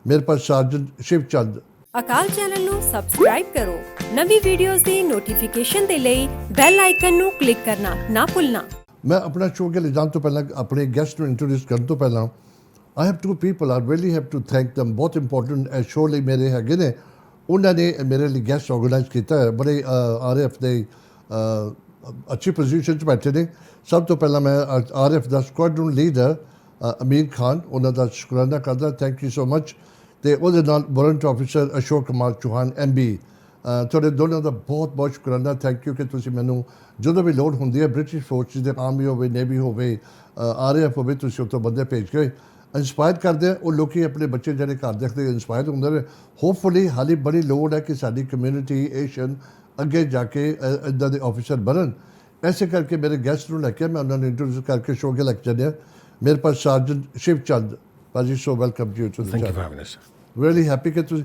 मेरे पास सार्जन शिव चंद। अकाल चैनल ਨੂੰ ਸਬਸਕ੍ਰਾਈਬ ਕਰੋ। ਨਵੀਂ ਵੀਡੀਓਜ਼ ਦੀ ਨੋਟੀਫਿਕੇਸ਼ਨ ਦੇ ਲਈ ਬੈਲ ਆਈਕਨ ਨੂੰ ਕਲਿੱਕ ਕਰਨਾ ਨਾ ਭੁੱਲਣਾ। मैं अपना शो के लिए जान तो पहला अपने गेस्ट को इंट्रोड्यूस करने तो पहला I have two people I really have to thank them. बहुत इंपॉर्टेंट शो लिए मेरे हैगे ने उन्होंने मेरे लिए गेस्ट ऑर्गेनाइज किया है। बड़े RF ਦੇ अच्छी पोजीशन 'ਚ बैठे ने। सब तो पहला मैं RF ਦਾ ਸਕੁਆਡਰਨ ਲੀਡਰ ਅਮੀਰ ਖਾਨ ਉਹਨਾਂ ਦਾ ਸ਼ੁਕਰਾਨਾ ਕਰਦਾ। Thank you so much. ਅਤੇ ਉਹਦੇ ਨਾਲ warrant officer Ashok Kumar Chauhan MB ਤੁਹਾਡੇ ਦੋਨਾਂ ਦਾ ਬਹੁਤ ਬਹੁਤ ਸ਼ੁਕਰਾਨਾ। ਥੈਂਕ ਯੂ ਕਿ ਤੁਸੀਂ ਮੈਨੂੰ ਜਦੋਂ ਵੀ ਲੋੜ ਹੁੰਦੀ ਹੈ ਬ੍ਰਿਟਿਸ਼ ਫੋਰਸ ਦੇ ਆਰਮੀ ਹੋਵੇ ਨੇਵੀ ਹੋਵੇ RF ਹੋਵੇ ਤੁਸੀਂ ਉੱਥੋਂ ਬੰਦੇ ਭੇਜ ਕੇ ਇੰਸਪਾਇਰ ਕਰਦੇ ਆ। ਉਹ ਲੋਕ ਆਪਣੇ ਬੱਚੇ ਜਿਹੜੇ ਘਰ ਦੇਖਦੇ ਇੰਸਪਾਇਰ ਹੁੰਦੇ ਨੇ। ਹੋਪਫੁਲੀ ਹਾਲੀ ਬੜੀ ਲੋੜ ਹੈ ਕਿ ਸਾਡੀ ਕਮਿਊਨਿਟੀ ਏਸ਼ੀਅਨ ਅੱਗੇ ਜਾ ਕੇ ਇੱਦਾਂ ਦੇ ਆਫਿਸਰ ਬਣਨ। ऐसे करके मेरे गेस्ट ਨੂੰ ਲੈ ਕੇ मैं उन्होंने इंट्रोड्यूस करके शो के लग चलिया। मेरे पास सार्जन शिव चंद भाजी so welcome you to the channel. Really happy कि तुसी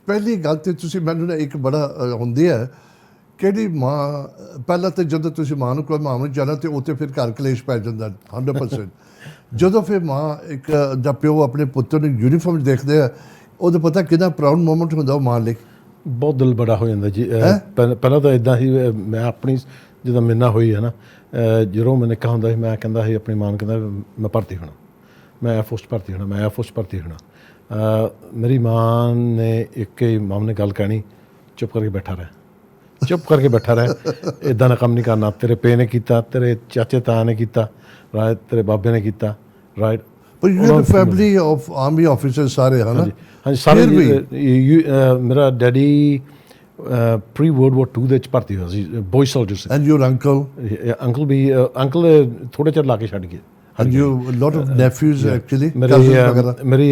पहली गल ते तुसी मैनू ना एक बड़ा हुंदी है किहड़ी मां पहला तो जदों तुसी मां नूं कोई मां नूं जाना तो उत्ते फिर घर कलेश पै जांदा 100%। जदों फिर मां एक दा प्यो अपने पुत्तर नूं यूनीफॉर्म देखदे आ उदों पता कितना प्राउड मोमेंट हुंदा मां लई। बहुत दिल बड़ा हो जाता जी। पहला तो इदा ही मैं अपनी ਜਦੋਂ ਮੇਰੇ ਨਾਲ ਹੋਈ ਹੈ ਨਾ ਜਦੋਂ ਮੈਂ ਨਿੱਕਾ ਹੁੰਦਾ ਸੀ ਮੈਂ ਕਹਿੰਦਾ ਸੀ ਆਪਣੀ ਮਾਂ ਨੂੰ ਕਹਿੰਦਾ ਮੈਂ ਭਰਤੀ ਹੋਣਾ ਮੈਂ 에ਅਰਫੋਰਸ ਭਰਤੀ ਹੋਣਾ ਮੈਂ 에ਅਰਫੋਰਸ ਭਰਤੀ ਹੋਣਾ। ਮੇਰੀ ਮਾਂ ਨੇ ਇੱਕ ਹੀ ਮਾਂ ਨੇ ਗੱਲ ਕਹਿਣੀ ਚੁੱਪ ਕਰਕੇ ਬੈਠਾ ਰਹਿ ਚੁੱਪ ਕਰਕੇ ਬੈਠਾ ਰਹਿ ਇੱਦਾਂ ਦਾ ਕੰਮ ਨਹੀਂ ਕਰਨਾ। ਤੇਰੇ ਪੇ ਨੇ ਕੀਤਾ ਤੇਰੇ ਚਾਚੇ ਤਾਇਆ ਨੇ ਕੀਤਾ ਰਾਈਟ ਤੇਰੇ ਬਾਬੇ ਨੇ ਕੀਤਾ right. But you have a family of army officers ਸਾਰੇ ਹੈ ਨਾ। ਹਾਂਜੀ ਸਾਰੇ ਮੇਰਾ ਡੈਡੀ ਪ੍ਰੀ ਵਰਲਡ ਵਾਰ 2 ਦੇ ਵਿੱਚ ਭਰਤੀ ਹੋਇਆ ਸੀ ਬॉय ਸੋਲਜਰ ਸੀ। And your uncle? ਅੰਕਲ ਵੀ ਅੰਕਲ ਥੋੜ੍ਹੇ ਚਿਰ ਲਾ ਕੇ ਛੱਡ ਗਏ। And you lot of nephews actually? ਮੇਰੀ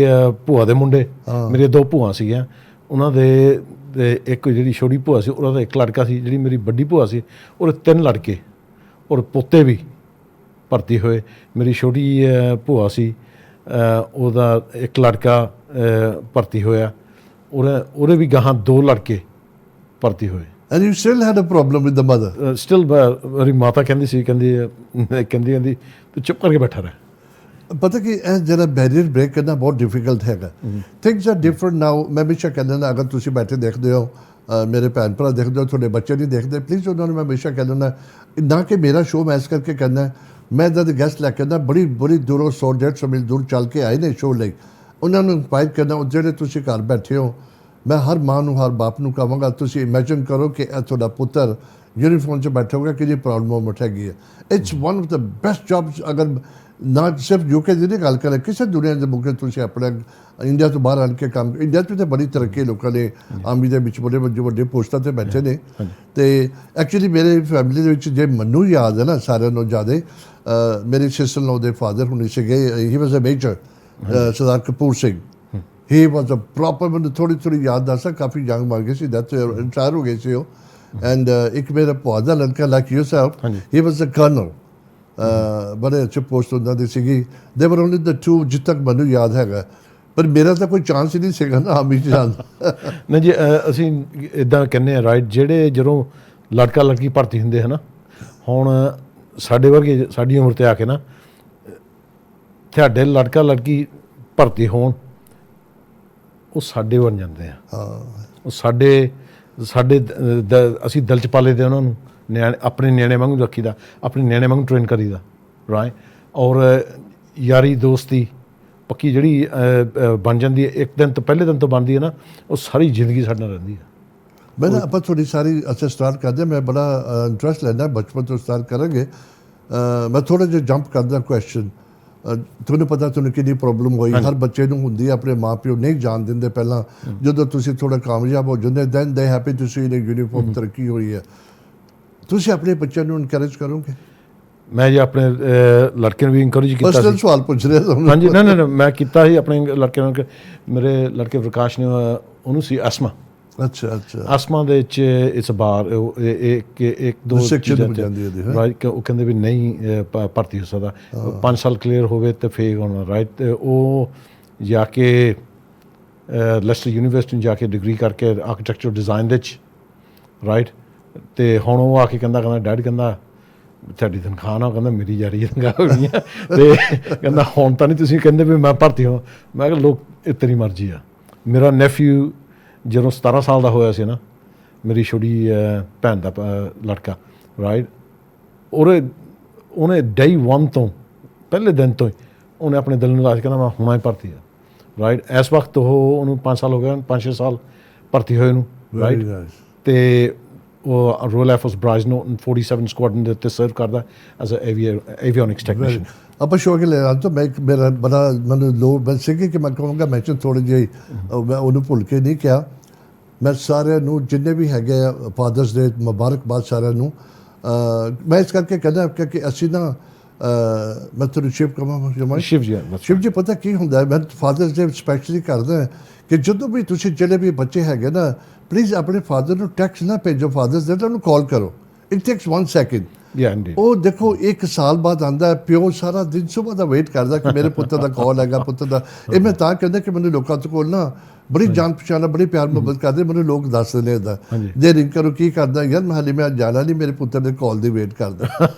ਭੂਆ ਦੇ ਮੁੰਡੇ ਮੇਰੀਆਂ 2 ਭੂਆ ਸੀਗੀਆਂ ਉਹਨਾਂ ਦੇ ਇੱਕ ਜਿਹੜੀ ਛੋਟੀ ਭੂਆ ਸੀ ਉਹਦਾ ਇੱਕ ਲੜਕਾ ਸੀ। ਜਿਹੜੀ ਮੇਰੀ ਵੱਡੀ ਭੂਆ ਸੀ ਉਹਦੇ 3 ਲੜਕੇ ਔਰ ਪੋਤੇ ਵੀ ਭਰਤੀ ਹੋਏ। ਮੇਰੀ ਛੋਟੀ ਭੂਆ ਸੀ ਉਹਦਾ ਇੱਕ ਲੜਕਾ ਭਰਤੀ ਹੋਇਆ ਉਹਦੇ ਵੀ ਗਾਹਾਂ 2 ਲੜਕੇ ਭਰਤੀ ਹੋਏ। And you still had a problem with the mother? Still ਮੇਰੀ ਮਾਤਾ ਕਹਿੰਦੀ ਸੀ ਕਹਿੰਦੀ ਤੂੰ ਚੁੱਪ ਕਰਕੇ ਬੈਠਾ ਰਹਿ। ਪਤਾ ਕਿ ਇਹ ਜਿਹੜਾ ਬੈਰੀਅਰ ਬ੍ਰੇਕ ਕਰਨਾ ਬਹੁਤ ਡਿਫਿਕਲਟ ਹੈਗਾ। ਥਿੰਗਸ ਆਰ ਡਿਫਰੈਂਟ ਨਾਓ। ਮੈਂ ਹਮੇਸ਼ਾ ਕਹਿੰਦਾ ਨਾ ਅਗਰ ਤੁਸੀਂ ਬੈਠੇ ਦੇਖਦੇ ਹੋ ਮੇਰੇ ਭੈਣ ਭਰਾ ਦੇਖਦੇ ਹੋ ਤੁਹਾਡੇ ਬੱਚੇ ਨਹੀਂ ਦੇਖਦੇ ਪਲੀਜ਼ ਉਹਨਾਂ ਨੂੰ ਮੈਂ ਹਮੇਸ਼ਾ ਕਹਿੰਦਾ ਨਾ ਕਿ ਮੇਰਾ ਸ਼ੋਅ ਮੈਂ ਇਸ ਕਰਕੇ ਕਰਨਾ। ਮੈਂ ਇੱਦਾਂ ਦੇ ਗੈਸਟ ਲੈ ਕੇ ਆਉਂਦਾ ਬੜੀ ਦੂਰੋਂ 100-150 ਮੀਲ ਦੂਰ ਚੱਲ ਕੇ ਆਏ ਨੇ ਸ਼ੋਅ ਲਈ। ਉਹਨਾਂ ਨੂੰ ਇੰਸਪਾਇਰ ਕਰਨਾ। ਜਿਹੜੇ ਤੁਸੀਂ ਘਰ ਬੈਠੇ ਹੋ ਮੈਂ ਹਰ ਮਾਂ ਨੂੰ ਹਰ ਬਾਪ ਨੂੰ ਕਹਾਂਗਾ ਤੁਸੀਂ ਇਮੈਜਿਨ ਕਰੋ ਕਿ ਇਹ ਤੁਹਾਡਾ ਪੁੱਤਰ ਯੂਨੀਫਾਰਮ 'ਚ ਬੈਠਾ ਹੋਗਾ ਕਿੰਨੀ ਪ੍ਰਾਊਡ ਮੂਮੈਂਟ ਹੈਗੀ ਹੈ। It's one of the best jobs. ਅਗਰ ਨਾ ਸਿਰਫ UK ਦੀ ਨਹੀਂ ਗੱਲ ਕਰਾਂ ਕਿਸੇ ਦੁਨੀਆ ਦੇ ਮੁੱਖ ਤੁਸੀਂ ਆਪਣੇ ਇੰਡੀਆ ਤੋਂ ਬਾਹਰ ਆਣ ਕੇ ਕੰਮ ਇੰਡੀਆ 'ਚ ਤਾਂ ਬੜੀ ਤਰੱਕੀ ਲੋਕਾਂ ਨੇ ਆਰਮੀ ਦੇ ਵਿੱਚ ਬੜੇ ਵੱਡੇ ਪੋਸਟਾਂ 'ਤੇ ਬੈਠੇ ਨੇ। ਅਤੇ ਐਕਚੁਅਲੀ ਮੇਰੇ ਫੈਮਿਲੀ ਦੇ ਵਿੱਚ ਜੇ ਮੈਨੂੰ ਯਾਦ ਹੈ ਨਾ ਸਾਰਿਆਂ ਨੂੰ ਜ਼ਿਆਦਾ ਮੇਰੀ ਸਿਸਟਰ ਇਨ ਲਾਅ ਦੇ ਫਾਦਰ ਹੁਣੀ ਸੀਗੇ ਹੀ was a major Sardar Kapoor Singh. He was a proper ਮੈਨੂੰ ਥੋੜ੍ਹੀ ਯਾਦ ਦੱਸਾਂ ਕਾਫੀ ਜੰਗ ਮਾਰ ਗਏ ਸੀ ਡੈਥ ਰਿਟਾਇਰ ਹੋ ਗਏ ਸੀ ਉਹ। ਐਂਡ ਇੱਕ ਮੇਰਾ ਭੂਆ ਦਾ ਲੜਕਾ like yourself he was a colonel ਬੜੇ ਅੱਛੇ ਪੋਸਟ ਉਹਨਾਂ ਦੀ ਸੀਗੀ। ਦੇ ਵਰ ਓਨਲੀ ਦ 2 ਜਿੱਥੇ ਤੱਕ ਮੈਨੂੰ ਯਾਦ ਹੈਗਾ। ਪਰ ਮੇਰਾ ਤਾਂ ਕੋਈ ਚਾਂਸ ਹੀ ਨਹੀਂ ਸੀਗਾ ਨਾ ਆਰਮੀ 'ਚ ਜਾਣ ਦਾ। ਨਹੀਂ ਜੀ ਅਸੀਂ ਇੱਦਾਂ ਕਹਿੰਦੇ ਹਾਂ ਰਾਈਟ ਜਿਹੜੇ ਜਦੋਂ ਲੜਕਾ ਲੜਕੀ ਭਰਤੀ ਹੁੰਦੇ ਹੈ ਨਾ ਹੁਣ ਸਾਡੇ ਵਰਗੇ ਸਾਡੀ ਉਮਰ 'ਤੇ ਆ ਕੇ ਨਾ ਤੁਹਾਡੇ ਲੜਕਾ ਲੜਕੀ ਭਰਤੀ ਹੋਣ ਉਹ ਸਾਡੇ ਬਣ ਜਾਂਦੇ ਆ। ਉਹ ਸਾਡੇ ਅਸੀਂ ਦਿਲ 'ਚ ਪਾਲੇ ਦੇ ਉਹਨਾਂ ਨੂੰ ਨਿਆਣੇ ਆਪਣੇ ਨਿਆਣੇ ਵਾਂਗੂ ਰੱਖੀਦਾ ਆਪਣੇ ਨਿਆਣੇ ਵਾਂਗੂ ਟ੍ਰੇਨ ਕਰੀਦਾ ਰਾਈਟ। ਔਰ ਯਾਰੀ ਦੋਸਤੀ ਪੱਕੀ ਜਿਹੜੀ ਬਣ ਜਾਂਦੀ ਹੈ ਇੱਕ ਦਿਨ ਤੋਂ ਪਹਿਲੇ ਦਿਨ ਤੋਂ ਬਣਦੀ ਹੈ ਨਾ ਉਹ ਸਾਰੀ ਜ਼ਿੰਦਗੀ ਸਾਡੇ ਨਾਲ ਰਹਿੰਦੀ ਹੈ। ਮੈਂ ਨਾ ਆਪਾਂ ਤੁਹਾਡੀ ਸਾਰੀ ਅੱਛਾ ਸਟਾਰਟ ਕਰਦੇ ਮੈਂ ਬੜਾ ਇੰਟਰਸਟ ਲੈਂਦਾ ਬਚਪਨ ਤੋਂ ਸਟਾਰਟ ਕਰਾਂਗੇ। ਮੈਂ ਥੋੜ੍ਹਾ ਜਿਹਾ ਜੰਪ ਕਰਦਾ ਕੁਐਸਚਨ। ਤੁਹਾਨੂੰ ਪਤਾ ਤੁਹਾਨੂੰ ਕਿੰਨੀ ਪ੍ਰੋਬਲਮ ਹੋਈ ਹਰ ਬੱਚੇ ਨੂੰ ਹੁੰਦੀ ਆਪਣੇ ਮਾਂ ਪਿਓ ਨਹੀਂ ਜਾਣ ਦਿੰਦੇ ਪਹਿਲਾਂ। ਜਦੋਂ ਤੁਸੀਂ ਥੋੜ੍ਹਾ ਕਾਮਯਾਬ ਹੋ ਜਾਂਦੇ ਦੈਨ ਦੇ ਹੈਪੀ ਤੁਸੀਂ ਯੂਨੀਫਾਰਮ ਤਰੱਕੀ ਹੋਈ ਹੈ। ਤੁਸੀਂ ਆਪਣੇ ਬੱਚਿਆਂ ਨੂੰ ਇਨਕਰੇਜ ਕਰੋਗੇ? ਮੈਂ ਜੀ ਆਪਣੇ ਲੜਕੇ ਨੂੰ ਵੀ ਇਨਕਰੇਜ ਕੀਤਾ ਸੀ। ਪਰਸਨਲ ਸਵਾਲ ਪੁੱਛ ਰਿਹਾ ਤੁਹਾਨੂੰ। ਹਾਂਜੀ ਨਾ ਮੈਂ ਕੀਤਾ ਸੀ ਆਪਣੇ ਲੜਕੇ ਨੂੰ। ਮੇਰੇ ਲੜਕੇ ਪ੍ਰਕਾਸ਼ ਨੇ ਉਹਨੂੰ ਸੀ ਅਸਮਾ। ਅੱਛਾ ਅਸਮਾ ਦੇ ਵਿੱਚ ਇਸ ਬਾਰ ਇੱਕ ਦੋ ਰਾਈਟ ਉਹ ਕਹਿੰਦੇ ਵੀ ਨਹੀਂ ਭਰਤੀ ਹੋ ਸਕਦਾ 5 ਸਾਲ ਕਲੀਅਰ ਹੋਵੇ ਤਾਂ ਫੇਰ ਹੋਣਾ ਰਾਈਟ। ਅਤੇ ਉਹ ਜਾ ਕੇ ਲੈਸਟਰ ਯੂਨੀਵਰਸਿਟੀ ਜਾ ਕੇ ਡਿਗਰੀ ਕਰਕੇ ਆਰਕੀਟੈਕਚਰ ਡਿਜ਼ਾਈਨ ਦੇ ਵਿੱਚ ਰਾਈਟ। ਅਤੇ ਹੁਣ ਉਹ ਆ ਕੇ ਕਹਿੰਦਾ ਡੈਡ ਕਹਿੰਦਾ ਤੁਹਾਡੀ ਤਨਖਾਹ ਨਾ ਕਹਿੰਦਾ ਮੇਰੀ ਜਾ ਰਹੀ ਹੈ ਤਨਖਾਹ ਹੋਣੀ ਹੈ। ਅਤੇ ਕਹਿੰਦਾ ਹੁਣ ਤਾਂ ਨਹੀਂ ਤੁਸੀਂ ਕਹਿੰਦੇ ਵੀ ਮੈਂ ਭਰਤੀ ਹਾਂ। ਮੈਂ ਕਿਹਾ ਲੋਕ ਇਹ ਤੇਰੀ ਮਰਜ਼ੀ ਆ ਮੇਰਾ ਨੈਫਿਊ ਜਦੋਂ 17 ਸਾਲ ਦਾ ਹੋਇਆ ਸੀ ਨਾ, ਮੇਰੀ ਛੋਟੀ ਭੈਣ ਦਾ ਲੜਕਾ, ਰਾਈਟ, ਉਹਨੇ day 1 ਤੋਂ, ਪਹਿਲੇ ਦਿਨ ਤੋਂ ਹੀ ਉਹਨੇ ਆਪਣੇ ਦਿਲ ਨੂੰ ਲਾ ਕੇ ਕਹਿੰਦਾ ਮੈਂ ਹੋਣਾ ਹੀ ਭਰਤੀ ਆ, ਰਾਈਟ। ਇਸ ਵਕਤ ਉਹਨੂੰ 5 ਸਾਲ ਹੋ ਗਏ, 5-6 ਸਾਲ ਭਰਤੀ ਹੋਏ ਨੂੰ, ਰਾਈਟ। ਅਤੇ ਉਹ ਰੋਇਲ 에ਅਰ ਫੋਰਸ ਬ੍ਰਾਜ਼ਨੋ 47 ਸਕੁਆਡਰਨ ਦੇ ਉੱਤੇ ਸਰਵ ਕਰਦਾ ਐਜ਼ ਅ ਐਵੀਓਨਿਕਸ ਟੈਕਨੀਸ਼ੀਅਨ। ਆਪਾਂ ਸ਼ੌਕ ਲਿਆ ਤਾਂ ਮੈਂ ਮੇਰਾ ਬੜਾ ਮੈਨੂੰ ਲੋੜ ਬਣ ਸੀਗੀ ਕਿ ਮੈਂ ਕਹੂੰਗਾ ਮੈਂਸ਼ਨ ਥੋੜ੍ਹੀ ਜਿਹੀ ਮੈਂ ਉਹਨੂੰ ਭੁੱਲ ਕੇ ਨਹੀਂ ਕਿਹਾ। ਮੈਂ ਸਾਰਿਆਂ ਨੂੰ ਜਿੰਨੇ ਵੀ ਹੈਗੇ ਆ ਫਾਦਰਸ ਡੇ ਮੁਬਾਰਕਬਾਦ ਸਾਰਿਆਂ ਨੂੰ। ਮੈਂ ਇਸ ਕਰਕੇ ਕਹਿੰਦਾ ਕਿ ਅਸੀਂ ਨਾ ਮੈਂ ਤੁਹਾਨੂੰ ਸ਼ਿਵ ਕਹਾਂ, ਸ਼ਿਵ ਜੀ ਪਤਾ ਕੀ ਹੁੰਦਾ, ਮੈਂ ਫਾਦਰਸ ਡੇ ਸਪੈਸ਼ਲੀ ਕਰਦਾ ਕਿ ਜਦੋਂ ਵੀ ਤੁਸੀਂ ਜਿਹੜੇ ਵੀ ਬੱਚੇ ਹੈਗੇ ਨਾ, ਪਲੀਜ਼ ਆਪਣੇ ਫਾਦਰ ਨੂੰ ਟੈਕਸਟ ਨਾ ਭੇਜੋ ਫਾਦਰਸ ਡੇ, ਤਾਂ ਉਹਨੂੰ ਕਾਲ ਕਰੋ। It takes 1 second. ਉਹ ਦੇਖੋ 1 ਸਾਲ ਬਾਅਦ ਆਉਂਦਾ, ਪਿਓ ਸਾਰਾ ਦਿਨ ਸੁਬਾਹ ਦਾ ਵੇਟ ਕਰਦਾ ਕਿ ਮੇਰੇ ਪੁੱਤਰ ਦਾ ਕਾਲ ਹੈਗਾ, ਪੁੱਤਰ ਦਾ। ਇਹ ਮੈਂ ਤਾਂ ਕਹਿੰਦਾ ਕਿ ਮੈਨੂੰ ਲੋਕਾਂ ਤੋਂ ਕੋਲ ਨਾ ਬੜੀ ਜਾਣ ਪਛਾਣ, ਬੜੀ ਪਿਆਰ ਮੁਹੱਬਤ ਕਰਦੇ, ਮੈਨੂੰ ਲੋਕ ਦੱਸ ਦਿੰਦੇ ਇੱਦਾਂ ਜੇ ਰਿੰਗ ਕਰੋ ਕੀ ਕਰਦਾ, ਯਾਰ ਮੈਂ ਹਾਲੇ ਮੈਂ ਜਾਣਾ ਨਹੀਂ, ਮੇਰੇ ਪੁੱਤਰ ਦੇ ਕਾਲ ਦੀ ਵੇਟ ਕਰਦਾ।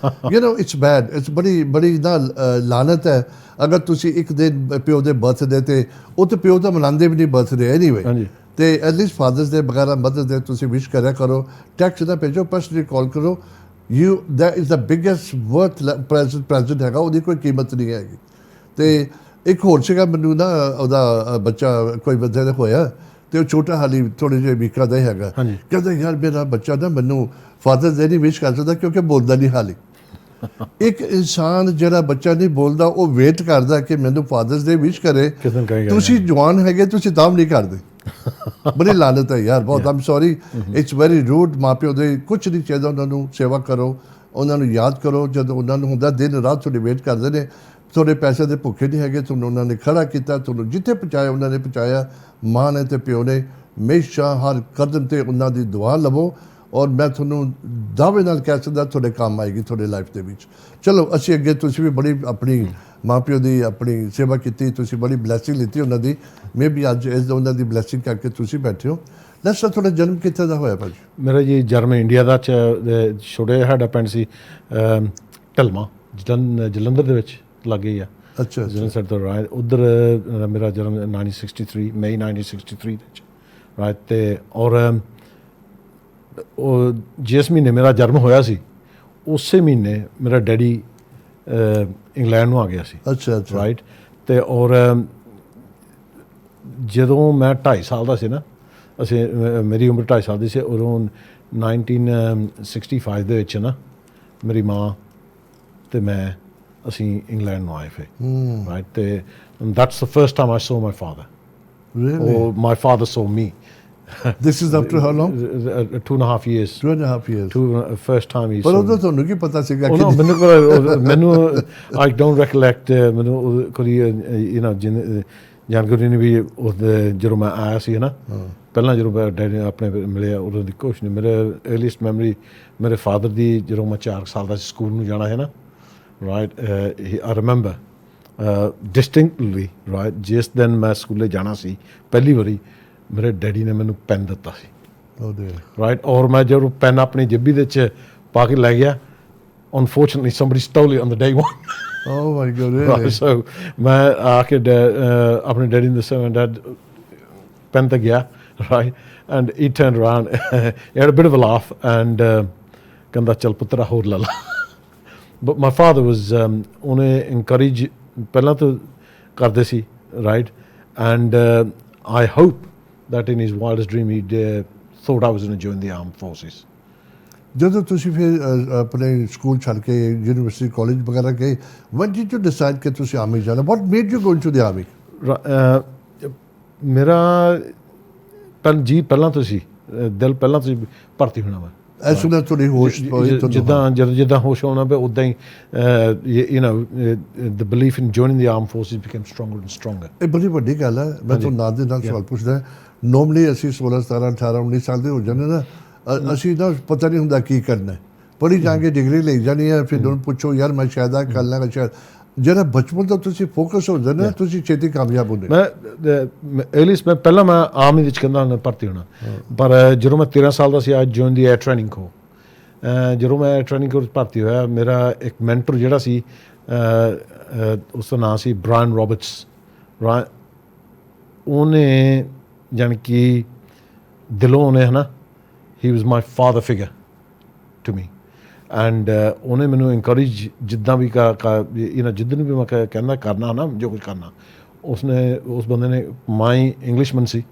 You know it's bad, it's ਬੜੀ ਨਾ ਲਾਨਤ ਹੈ। ਅਗਰ ਤੁਸੀਂ ਇੱਕ ਦਿਨ ਪਿਓ ਦੇ ਬਰਥਡੇ 'ਤੇ, ਉਹ ਤਾਂ ਪਿਓ ਤਾਂ ਮਨਾਉਂਦੇ ਵੀ ਨਹੀਂ ਬਰਥਡੇ ਐਨੀਵੇ, ਅਤੇ ਐਟਲੀਸਟ ਫਾਦਰਸ ਡੇ ਵਗੈਰਾ ਮਦਰਸ ਡੇ ਤੁਸੀਂ ਵਿਸ਼ ਕਰਿਆ ਕਰੋ। ਟੈਕਸਟ ਨਾ ਭੇਜੋ, ਪਰਸਨਲੀ ਕਾਲ ਕਰੋ। that is the biggest worth present ਹੈਗਾ, ਉਹਦੀ ਕੋਈ ਕੀਮਤ ਨਹੀਂ ਹੈਗੀ। ਅਤੇ ਇੱਕ ਹੋਰ ਸੀਗਾ, ਮੈਨੂੰ ਨਾ ਉਹਦਾ ਬੱਚਾ ਕੋਈ ਬੰਦੇ ਦਾ ਹੋਇਆ, ਅਤੇ ਉਹ ਛੋਟਾ ਹਾਲੀ ਥੋੜ੍ਹੇ ਜਿਹੇ ਵੀਕਾਂ ਦਾ ਹੀ ਹੈਗਾ, ਕਹਿੰਦਾ ਯਾਰ ਮੇਰਾ ਬੱਚਾ ਨਾ ਮੈਨੂੰ ਫਾਦਰਸ ਡੇ ਨਹੀਂ ਵਿਸ਼ ਕਰ ਸਕਦਾ ਕਿਉਂਕਿ ਬੋਲਦਾ ਨਹੀਂ ਹਾਲੀ। ਇੱਕ ਇਨਸਾਨ ਜਿਹੜਾ ਬੱਚਾ ਨਹੀਂ ਬੋਲਦਾ, ਉਹ ਵੇਟ ਕਰਦਾ ਕਿ ਮੈਨੂੰ ਫਾਦਰਸ ਡੇ ਵਿਸ਼ ਕਰੇ। ਤੁਸੀਂ ਜਵਾਨ ਹੈਗੇ, ਤੁਸੀਂ ਤਾਂ ਨਹੀਂ ਕਰਦੇ। ਬੜੀ ਲਾਨਤ ਹੈ ਯਾਰ, ਬਹੁਤ। ਆਮ ਸੌਰੀ, ਇਟਸ ਵੈਰੀ ਰੂਡ। ਮਾਂ ਪਿਓ ਦੇ ਕੁਛ ਨਹੀਂ ਚਾਹੀਦਾ, ਉਹਨਾਂ ਨੂੰ ਸੇਵਾ ਕਰੋ, ਉਹਨਾਂ ਨੂੰ ਯਾਦ ਕਰੋ। ਜਦੋਂ ਉਹਨਾਂ ਨੂੰ ਹੁੰਦਾ ਦਿਨ ਰਾਤ ਤੁਹਾਡੀ ਵੇਟ ਕਰਦੇ ਨੇ, ਤੁਹਾਡੇ ਪੈਸੇ ਦੇ ਭੁੱਖੇ ਨਹੀਂ ਹੈਗੇ, ਤੁਹਾਨੂੰ ਉਹਨਾਂ ਨੇ ਖੜਾ ਕੀਤਾ, ਤੁਹਾਨੂੰ ਜਿੱਥੇ ਪਹੁੰਚਾਇਆ ਉਹਨਾਂ ਨੇ ਪਹੁੰਚਾਇਆ। ਮਾਂ ਨੇ ਅਤੇ ਪਿਓ ਨੇ ਹਮੇਸ਼ਾ ਹਰ ਕਦਮ 'ਤੇ ਉਹਨਾਂ ਦੀ ਦੁਆ ਲਵੋ, ਔਰ ਮੈਂ ਤੁਹਾਨੂੰ ਦਾਅਵੇ ਨਾਲ ਕਹਿ ਸਕਦਾ ਤੁਹਾਡੇ ਕੰਮ ਆਏਗੀ ਤੁਹਾਡੇ ਲਾਈਫ ਦੇ ਵਿੱਚ। ਚਲੋ ਅਸੀਂ ਅੱਗੇ, ਤੁਸੀਂ ਵੀ ਬੜੀ ਆਪਣੀ ਮਾਂ ਪਿਓ ਦੀ ਆਪਣੀ ਸੇਵਾ ਕੀਤੀ, ਤੁਸੀਂ ਬੜੀ ਬਲੈਸਿੰਗ ਲਿੱਤੀ ਉਹਨਾਂ ਦੀ। ਮੇ ਵੀ ਅੱਜ ਇਸ ਉਹਨਾਂ ਦੀ ਬਲੈਸਿੰਗ ਕਰਕੇ ਤੁਸੀਂ ਬੈਠੇ ਹੋ। ਦੱਸੋ ਤੁਹਾਡਾ ਜਨਮ ਕਿੱਥੇ ਦਾ ਹੋਇਆ ਭਾਜੀ? ਮੇਰਾ ਜੀ ਜਨਮ ਇੰਡੀਆ ਦਾ ਛੋਟੇ ਸਾਡਾ ਪਿੰਡ ਸੀ ਢਲਮਾ, ਜਲੰਧਰ ਦੇ ਵਿੱਚ ਲਾਗੇ ਹੀ ਆ। ਅੱਛਾ, ਜਲੰਧਰ ਤੋਂ ਰਾਇ ਉੱਧਰ ਮੇਰਾ ਜਨਮ 1963 ਮਈ 1963 ਵਿੱਚ, ਰਾਇ। ਅਤੇ ਔਰ ਉਹ ਜਿਸ ਮਹੀਨੇ ਮੇਰਾ ਜਨਮ ਹੋਇਆ ਸੀ, ਉਸੇ ਮਹੀਨੇ ਮੇਰਾ ਡੈਡੀ ਇੰਗਲੈਂਡ ਨੂੰ ਆ ਗਿਆ ਸੀ। ਅੱਛਾ, ਰਾਈਟ। ਅਤੇ ਔਰ ਜਦੋਂ ਮੈਂ 2.5 ਸਾਲ ਦਾ ਸੀ ਨਾ, ਮੇਰੀ ਉਮਰ 2.5 ਸਾਲ ਦੀ ਸੀ, ਉਦੋਂ 1965 ਦੇ ਵਿੱਚ ਨਾ ਮੇਰੀ ਮਾਂ ਅਤੇ ਮੈਂ ਅਸੀਂ ਇੰਗਲੈਂਡ ਨੂੰ ਆਏ ਫਿਰ, ਰਾਈਟ। ਅਤੇ that's the first time I so my father, or my father so me. This is after how long? 2.5 years. 2.5 years. First time he. ਪਰ ਉਦੋਂ ਤੁਹਾਨੂੰ ਕੀ ਪਤਾ ਸੀਗਾ ਕਿ ਮੈਨੂੰ I don't recollect ਮੈਨੂੰ ਕੋਈ ਜਾਣਕਾਰੀ ਨਹੀਂ ਵੀ ਜਦੋਂ ਮੈਂ ਆਇਆ ਸੀ ਨਾ, ਪਹਿਲਾਂ ਜਦੋਂ ਡੈਡੀ ਆਪਣੇ ਮਿਲਿਆ ਉਦੋਂ ਦੀ ਕੁਛ ਨਹੀਂ। ਮੇਰੇ ਏਰਲੀਸਟ ਮੈਮਰੀ ਮੇਰੇ ਫਾਦਰ ਦੀ ਜਦੋਂ ਮੈਂ 4 ਸਾਲ ਦਾ ਸਕੂਲ ਨੂੰ ਜਾਣਾ ਹੈ ਨਾ, right. I remember distinctly, right, ਜਿਸ ਦਿਨ ਮੈਂ ਸਕੂਲੇ ਜਾਣਾ ਸੀ ਪਹਿਲੀ ਵਾਰੀ, ਮੇਰੇ ਡੈਡੀ ਨੇ ਮੈਨੂੰ ਪੈਨ ਦਿੱਤਾ ਸੀ, ਰਾਈਟ। ਔਰ ਮੈਂ ਜਦੋਂ ਪੈਨ ਆਪਣੀ ਜੇਬੀ ਦੇ ਵਿੱਚ ਪਾ ਕੇ ਲੈ ਗਿਆ, unfortunately somebody stole it on the day 1. Oh my God, really? So ਮੈਂ ਆ ਕੇ ਆਪਣੇ ਡੈਡੀ ਨੂੰ ਦੱਸਿਆ, ਮੈਂ ਡੈਡ ਪੈਨ ਤੇ ਗਿਆ, right. And he turned around, he had a bit of a laugh and ਕਹਿੰਦਾ ਚੱਲ ਪੁੱਤਰਾ ਹੋਰ ਲੈ ਲਾ। But my father was ਉਹਨੇ encourage ਪਹਿਲਾਂ ਤੋਂ ਕਰਦੇ ਸੀ, right. And I hope that in his wildest dream he thought I was going to join the armed forces. ਜਦੋਂ ਤੁਸੀਂ ਫਿਰ ਆਪਣੇ ਸਕੂਲ ਛੱਡ ਕੇ ਯੂਨੀਵਰਸਿਟੀ ਕਾਲਜ ਵਗੈਰਾ ਗਏ, when did you decide ਕਿ ਤੁਸੀਂ ਆਰਮੀ ਜਾਣਾ? What made you go into the army? ਮੇਰਾ ਪਹਿਲਾਂ ਤੋਂ ਸੀ ਦਿਲ, ਪਹਿਲਾਂ ਤੋਂ ਭਰਤੀ ਹੋਣਾ ਵਾ। ਐਸ ਸੁਣਿਆ ਤੁਹਾਡੀ ਹੋਸ਼ ਜਿੱਦਾਂ ਹੋਸ਼ ਆਉਣਾ ਪਿਆ, ਉੱਦਾਂ ਹੀ the belief in joining the armed forces became stronger and stronger. ਇਹ ਬੜੀ ਵੱਡੀ ਗੱਲ ਹੈ। ਮੈਂ ਤੁਹਾਨੂੰ ਨਾਲ ਦੇ ਨਾਲ ਸਵਾਲ ਪੁੱਛਦਾ, ਨੋਰਮਲੀ ਅਸੀਂ 16, 17, 18, 19 ਸਾਲ ਦੇ ਹੋ ਜਾਂਦੇ ਨਾ, ਅਸੀਂ ਨਾ ਪਤਾ ਨਹੀਂ ਹੁੰਦਾ ਕੀ ਕਰਨਾ। ਪੜ੍ਹੀ ਜਾਣਗੇ, ਡਿਗਰੀ ਲਈ ਜਾਣੀ ਹੈ, ਫਿਰ ਉਹਨੂੰ ਪੁੱਛੋ ਯਾਰ ਮੈਂ ਸ਼ਾਇਦ ਆ ਕਰ ਲਾਂਗਾ, ਸ਼ਾਇਦ। ਜਿਹੜਾ ਬਚਪਨ ਤੋਂ ਤੁਸੀਂ ਫੋਕਸ ਹੋ ਜਾਂਦੇ, ਤੁਸੀਂ ਛੇਤੀ ਕਾਮਯਾਬ ਹੁੰਦੇ। ਮੈਂ ਪਹਿਲਾਂ ਮੈਂ ਆਰਮੀ ਵਿੱਚ ਕਹਿੰਦਾ ਭਰਤੀ ਹੋਣਾ, ਪਰ ਜਦੋਂ ਮੈਂ 13 ਸਾਲ ਦਾ ਸੀ, ਆਈ ਜੁਆਇਨ ਦੀ ਏਅਰ ਟ੍ਰੇਨਿੰਗ ਕੋ। ਜਦੋਂ ਮੈਂ ਏਅਰ ਟ੍ਰੇਨਿੰਗ ਕੋਰ ਭਰਤੀ ਹੋਇਆ, ਮੇਰਾ ਇੱਕ ਮੈਂਟਰ ਜਿਹੜਾ ਸੀ, ਉਸ ਦਾ ਨਾਂ ਸੀ ਬ੍ਰਾਇਨ ਰੋਬਰਟਸ। ਉਹਨੇ ਜਾਣੀ ਕਿ ਦਿਲੋਂ ਉਹਨੇ ਹੈ ਨਾ ਹੀ was my father figure to me and ਉਹਨੇ ਮੈਨੂੰ ਇਨਕਰੇਜ ਜਿੱਦਾਂ ਵੀ ਜਿੱਦਣ ਵੀ ਮੈਂ ਕਹਿੰਦਾ ਕਰਨਾ ਨਾ ਜੋ ਕੁਝ ਕਰਨਾ ਉਸਨੇ ਉਸ ਬੰਦੇ ਨੇ ਮਾਈ ਇੰਗਲਿਸ਼ਮੈਨ ਸੀ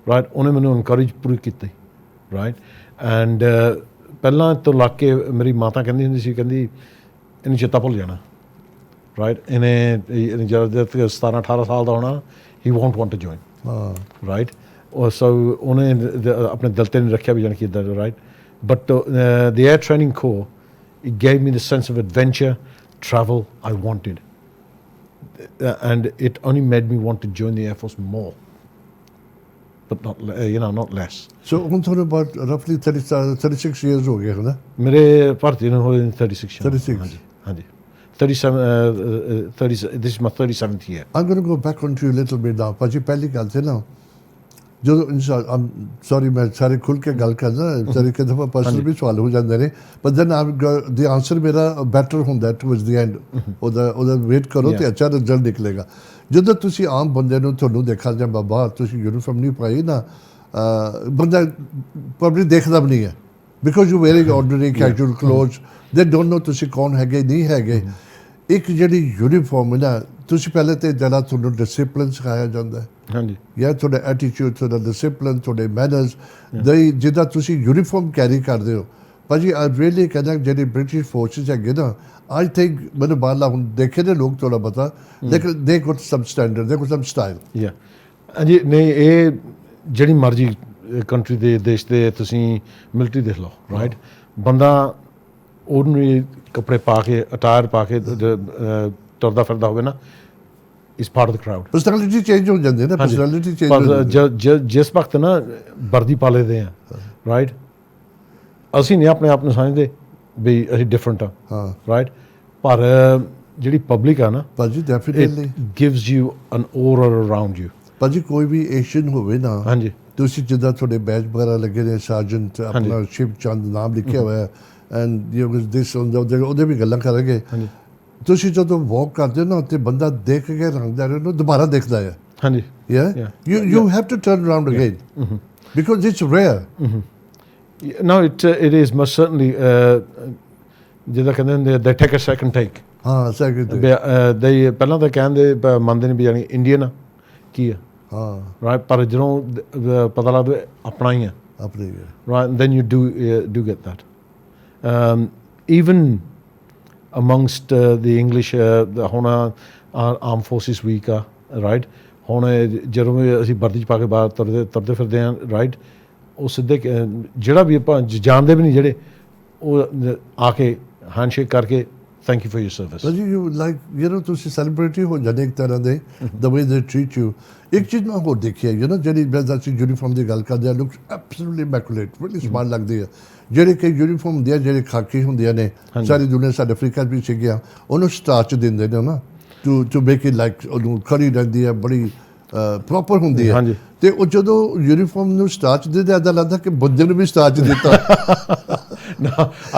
ਰਾਈਟ ਉਹਨੇ ਮੈਨੂੰ ਇਨਕਰੇਜ ਪੂਰੀ ਕੀਤੀ ਰਾਈਟ ਐਂਡ ਪਹਿਲਾਂ ਤੋਂ ਲੱਗ ਕੇ ਮੇਰੀ ਮਾਤਾ ਕਹਿੰਦੀ ਹੁੰਦੀ ਸੀ ਕਹਿੰਦੀ ਇਹਨੂੰ ਚੇਤਾ ਭੁੱਲ ਜਾਣਾ ਰਾਈਟ ਇਹਨੇ ਜਦ 17-18 ਸਾਲ ਦਾ ਹੋਣਾ ਹੀ won't want to join right so ਉਹਨੇ ਆਪਣੇ ਦਿਲ 'ਤੇ ਨਹੀਂ ਰੱਖਿਆ ਵੀ ਜਾਣੀ ਕਿ ਇੱਦਾਂ right but the air training corps it gave me the sense of adventure travel I wanted and it only made me want to join the air force more but not not less So ਹੁਣ ਤੁਹਾਨੂੰ about roughly 36 years ਹੋ ਗਏ ਹੈ ਨਾ ਮੇਰੇ ਭਰਤੀ ਨੂੰ ਹੋਏ 36 36 ਹਾਂਜੀ 37 this is my 37th year I'm going to go back onto you a little bit now ਭਾਜੀ ਪਹਿਲੀ ਗੱਲ ਤੇ ਨਾ ਜਦੋਂ I'm sorry ਮੈਂ ਸਾਰੇ ਖੁੱਲ ਕੇ ਗੱਲ ਕਰਦਾ ਸਾਰੇ ਕਿ ਦਫਾ ਪਰਸਨਲ ਵੀ ਸਵਾਲ ਹੋ ਜਾਂਦੇ ਨੇ but then the answer ਮੇਰਾ better ਹੁੰਦਾ towards the end ਉਹਦਾ ਵੇਟ ਕਰੋ ਤੇ ਅੱਛਾ ਰਿਜ਼ਲਟ ਨਿਕਲੇਗਾ ਜਦੋਂ ਤੁਸੀਂ ਆਮ ਬੰਦੇ ਨੂੰ ਤੁਹਾਨੂੰ ਦੇਖਾ ਜਾਂ ਬਾਬਾ ਤੁਸੀਂ ਯੂਨੀਫਾਰਮ ਨਹੀਂ ਪਾਈ ਨਾ ਬੰਦਾ ਪਬਲਿਕ ਦੇਖਦਾ ਵੀ ਨਹੀਂ ਹੈ because you wearing ordinary casual clothes ਦੇ ਡੋਂਟ ਨੋ ਤੁਸੀਂ ਕੌਣ ਹੈਗੇ ਨਹੀਂ ਹੈਗੇ ਇੱਕ ਜਿਹੜੀ ਯੂਨੀਫਾਰਮ ਹੈ ਨਾ ਤੁਸੀਂ ਪਹਿਲੇ ਤੇ ਜਿਹੜਾ ਤੁਹਾਨੂੰ ਡਿਸਿਪਲਿਨ ਸਿਖਾਇਆ ਜਾਂਦਾ ਹਾਂਜੀ ਜਾਂ ਤੁਹਾਡਾ ਐਟੀਟਿਊਡ ਤੁਹਾਡਾ ਡਿਸਿਪਲਿਨ ਤੁਹਾਡੇ ਮੈਨਰਸ ਦੇ ਜਿੱਦਾਂ ਤੁਸੀਂ ਯੂਨੀਫਾਰਮ ਕੈਰੀ ਕਰਦੇ ਹੋ ਭਾਜੀ ਆਈ ਰੀਅਲੀ ਕਹਿੰਦਾ ਜਿਹੜੀ ਬ੍ਰਿਟਿਸ਼ ਫੋਰਸਿਸ ਹੈਗੇ ਨਾ ਆਈ ਥਿੰਕ ਮੈਨੂੰ ਬਾਹਰਲਾ ਹੁਣ ਦੇਖੇ ਨੇ ਲੋਕ ਥੋੜਾ ਪਤਾ ਲੇਕਿਨ ਦੇ ਗੁੱਟ ਸਮ ਸਟੈਂਡਰਡ ਦੇ ਗੁੱਟ ਸਮ ਸਟਾਈਲ ਯਾ ਹਾਂਜੀ ਨਹੀਂ ਇਹ ਜਿਹੜੀ ਮਰਜ਼ੀ ਕੰਟਰੀ ਦੇ ਦੇਸ਼ ਦੇ ਤੁਸੀਂ ਮਿਲਟਰੀ ਦੇਖ ਲਓ ਰਾਈਟ ਬੰਦਾ ਉਹਨੂੰ ਕੱਪੜੇ ਪਾ ਕੇ ਅਟਾਇਰ ਪਾ ਕੇ ਤੁਰਦਾ ਫਿਰਦਾ ਹੋਵੇ ਨਾ ਇਸ part of the crowd personality change ਹੋ ਜਾਂਦੀ ਹੈ ਨਾ ਪਰਸਨੈਲਿਟੀ ਚੇਂਜ ਹੋ ਜਾਂਦੀ ਜਿਸ ਵਕਤ ਨਾ ਵਰਦੀ ਪਾ ਲੈਦੇ ਆ ਰਾਈਟ ਅਸੀਂ ਨਹੀਂ ਆਪਣੇ ਆਪ ਨੂੰ ਸਮਝਦੇ ਵੀ ਅਸੀਂ ਡਿਫਰੈਂਟ ਹਾਂ ਰਾਈਟ ਪਰ ਜਿਹੜੀ ਪਬਲਿਕ ਆ ਨਾ ਭਾਜੀ definitely gives U N ਔਰਾ around you ਭਾਜੀ ਕੋਈ ਵੀ ਏਸ਼ੀਅਨ ਹੋਵੇ ਨਾ ਹਾਂਜੀ ਤੁਸੀਂ ਜਿੱਦਾਂ ਤੁਹਾਡੇ ਬੈਚ ਵਗੈਰਾ ਲੱਗੇ ਨੇ ਸਾਰਜੈਂਟ ਆਪਣਾ ਸ਼ਿਵ ਚੰਦ ਨਾਮ ਲਿਖਿਆ ਹੋਇਆ ਐਂਡ ਯੂ ਵਾਸ ਦਿਸ ਉਹਦੇ ਵੀ ਗੱਲਾਂ ਕਰਾਂਗੇ ਤੁਸੀਂ ਜਦੋਂ ਵਾਕ ਕਰਦੇ ਨਾ ਤੇ ਬੰਦਾ ਦੇਖ ਕੇ ਰੰਗਦਾ ਨੂੰ ਦੁਬਾਰਾ ਦੇਖਦਾ ਹੈ ਹਾਂਜੀ you have to turn around again because it's rare no it is most certainly ਜਿਹਦਾ ਕਹਿੰਦੇ ਹੁੰਦੇ they take a second take ਹਾਂ ਸੈਕਿੰਡ they ਪਹਿਲਾਂ ਤਾਂ ਕਹਿੰਦੇ ਮੰਨਦੇ ਨਹੀਂ ਵੀ ਜਾਣੀ ਇੰਡੀਅਨ ਕੀ ਆ ਹਾਂ ਰਾਈਟ ਪਰ ਜਦੋਂ ਪਤਾ ਲੱਗਦਾ ਆਪਣਾ ਹੀ ਆ ਆਪਣੀ right then you do get that even amongst the English ਹੁਣ armed forces week ਆ ਰਾਈਟ ਹੁਣ ਜਦੋਂ ਅਸੀਂ ਵਰਦੀ 'ਚ ਪਾ ਕੇ ਬਾਹਰ ਤੁਰਦੇ ਫਿਰਦੇ ਹਾਂ ਰਾਈਟ ਉਹ ਸਿੱਧੇ ਜਿਹੜਾ ਵੀ ਆਪਾਂ ਜਾਣਦੇ ਵੀ ਨਹੀਂ ਜਿਹੜੇ ਉਹ ਆ ਕੇ ਹੈਂਡਸ਼ੇਕ ਕਰਕੇ thank you for your service you like ਤੁਸੀਂ ਸੈਲੀਬ੍ਰਿਟੀ ਹੋ ਜਾਂਦੇ ਇੱਕ ਤਰ੍ਹਾਂ ਦੇ ਦ ਵੇ ਦੇ ਟ੍ਰੀਟ ਯੂ ਇੱਕ ਚੀਜ਼ ਮੈਂ ਹੋਰ ਦੇਖਿਆ ਜਿਹੜੀ ਅਸੀਂ ਯੂਨੀਫਾਰਮ ਦੀ ਗੱਲ ਕਰਦੇ ਹਾਂ ਲੁੱਕਸ ਐਬਸੋਲੂਟਲੀ ਇਮੈਕੂਲੇਟ ਬੜੀ ਸਮਾਰਟ ਲੱਗਦੀ ਹੈ ਜਿਹੜੇ ਕਈ ਯੂਨੀਫਾਰਮ ਹੁੰਦੀਆਂ ਜਿਹੜੇ ਖਾਕੀ ਹੁੰਦੀਆਂ ਨੇ ਸਾਰੀ ਦੁਨੀਆ ਸਾਡੇ ਅਫਰੀਕਾ ਵੀ ਸੀਗੀਆਂ ਉਹਨੂੰ ਸਟਾਰਚ ਦਿੰਦੇ ਨੇ ਨਾ ਟੂ ਮੇਕ ਇਟ ਲਾਈਕ ਉਹਨੂੰ ਖੜੀ ਰਹਿੰਦੀ ਹੈ ਬੜੀ ਪ੍ਰੋਪਰ ਹੁੰਦੀ ਹੈ ਤੇ ਉਹ ਜਦੋਂ ਯੂਨੀਫਾਰਮ ਨੂੰ ਸਟਾਰਚ ਦਿੰਦੇ ਇੱਦਾਂ ਲੱਗਦਾ ਕਿ ਬੰਦੇ ਨੂੰ ਵੀ ਸਟਾਰਚ ਦਿੱਤਾ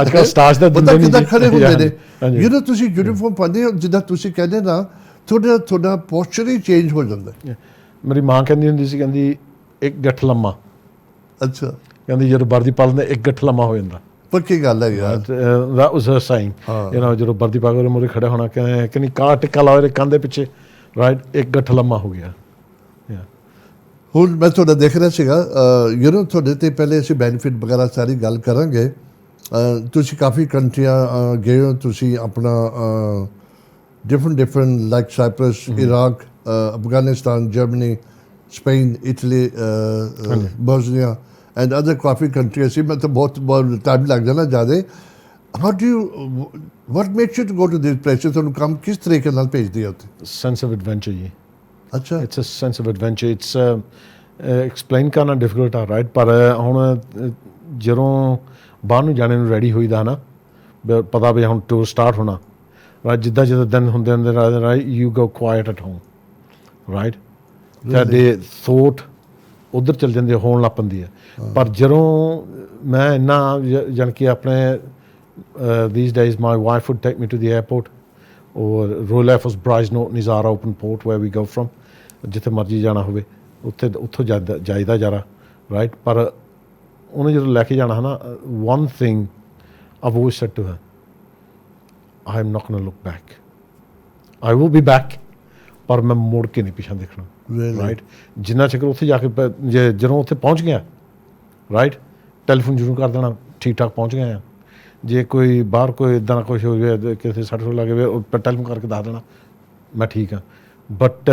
ਅੱਜ ਕੱਲ੍ਹ ਸਟਾਰਚ ਦਾ ਬੰਦਾ ਕਿੱਦਾਂ ਖੜੇ ਹੁੰਦੇ ਨੇ ਤੁਸੀਂ ਯੂਨੀਫਾਰਮ ਪਾਉਂਦੇ ਹੋ ਜਿੱਦਾਂ ਤੁਸੀਂ ਕਹਿੰਦੇ ਨਾ ਤੁਹਾਡਾ ਪੋਸਚਰ ਹੀ ਚੇਂਜ ਹੋ ਜਾਂਦਾ ਮੇਰੀ ਮਾਂ ਕਹਿੰਦੀ ਹੁੰਦੀ ਸੀ ਕਹਿੰਦੀ ਇੱਕ ਗੱਠ ਲੰਮਾ ਅੱਛਾ ਕਹਿੰਦੀ ਜਦੋਂ ਵਰਦੀ ਪਾ ਲੈਂਦੇ ਇੱਕ ਗੱਠ ਲੰਮਾ ਹੋ ਜਾਂਦਾ ਪੱਕੀ ਗੱਲ ਹੈ ਯਾਰ that was her saying ਜਦੋਂ ਵਰਦੀ ਪਾ ਕੇ ਮੂਹਰੇ ਖੜੇ ਹੋਣਾ ਕਹਿੰਦੀ ਕਾਲਾ ਟਿੱਕਾ ਲਾਓ ਇਹਦੇ ਕੰਨ ਦੇ ਪਿੱਛੇ ਰਾਈਟ ਇੱਕ ਗੱਠ ਲੰਮਾ ਹੋ ਗਿਆ ਹੁਣ ਮੈਂ ਤੁਹਾਡਾ ਦੇਖ ਰਿਹਾ ਸੀਗਾ ਤੁਹਾਡੇ ਤੇ ਪਹਿਲੇ ਅਸੀਂ ਬੈਨੀਫਿਟ ਵਗੈਰਾ ਸਾਰੀ ਗੱਲ ਕਰਾਂਗੇ ਤੁਸੀਂ ਕਾਫੀ ਕੰਟਰੀਆਂ ਗਏ ਹੋ ਤੁਸੀਂ ਆਪਣਾ different like Cyprus, Iraq, Afghanistan, Germany, Spain, Italy, Bosnia and other काफ़ी countries मैं तो बहुत टाइम लग जाना ज़्यादा how do you what makes you to go to these places ਤੁਹਾਨੂੰ ਕੰਮ ਕਿਸ ਤਰੀਕੇ ਨਾਲ ਭੇਜਦੇ ਹੋ sense of adventure ਜੀ ਅੱਛਾ it's a sense of adventure it's explain ਕਰਨਾ difficult ਆ right ਪਰ ਹੁਣ ਜਦੋਂ ਬਾਹਰ ਨੂੰ ਜਾਣੇ ਨੂੰ ਰੈਡੀ ਹੋਈਦਾ ਨਾ ਪਤਾ ਵੀ ਹੁਣ ਟੂਰ ਸਟਾਰਟ ਹੋਣਾ ਰਾਈਟ ਜਿੱਦਾਂ ਦਿਨ ਹੁੰਦੇ right you go quite at home right ਤੁਹਾਡੇ ਥੋਟ ਉੱਧਰ ਚੱਲ ਜਾਂਦੇ ਹੋਣ ਲੱਗ ਪੈਂਦੀ ਹੈ ਪਰ ਜਦੋਂ ਮੈਂ ਇੰਨਾ ਜਾਣੀ ਕਿ ਆਪਣੇ these days my wife would take me to the airport or Royal Air Force Bryce Norton is our open port where we go from ਜਿੱਥੇ ਮਰਜ਼ੀ ਜਾਣਾ ਹੋਵੇ ਉੱਥੋਂ ਜਾਈਦਾ ਜ਼ਿਆਦਾ ਰਾਈਟ। ਪਰ ਉਹਨੇ ਜਦੋਂ ਲੈ ਕੇ ਜਾਣਾ ਹੈ ਨਾ, one thing I've always said to her, I am not going to look back, I will be back, ਪਰ ਮੈਂ ਮੁੜ ਕੇ ਨਹੀਂ ਪਿੱਛੇ ਦੇਖਣਾ ਰਾਈਟ। ਜਿੰਨਾ ਚਿਰ ਉੱਥੇ ਜਾ ਕੇ ਜਦੋਂ ਉੱਥੇ ਪਹੁੰਚ ਗਿਆ ਰਾਈਟ, ਟੈਲੀਫੋਨ ਜ਼ਰੂਰ ਕਰ ਦੇਣਾ, ਠੀਕ ਠਾਕ ਪਹੁੰਚ ਗਏ ਆ। ਜੇ ਕੋਈ ਬਾਹਰ ਕੋਈ ਇੱਦਾਂ ਦਾ ਕੁਛ ਹੋ ਜਾਵੇ, ਕਿਸੇ ਸੱਟ ਸੁੱਟ ਲੱਗ ਜਾਵੇ, ਉਹ ਟੈਲੀਫੋਨ ਕਰਕੇ ਦੱਸ ਦੇਣਾ ਮੈਂ ਠੀਕ ਹਾਂ। But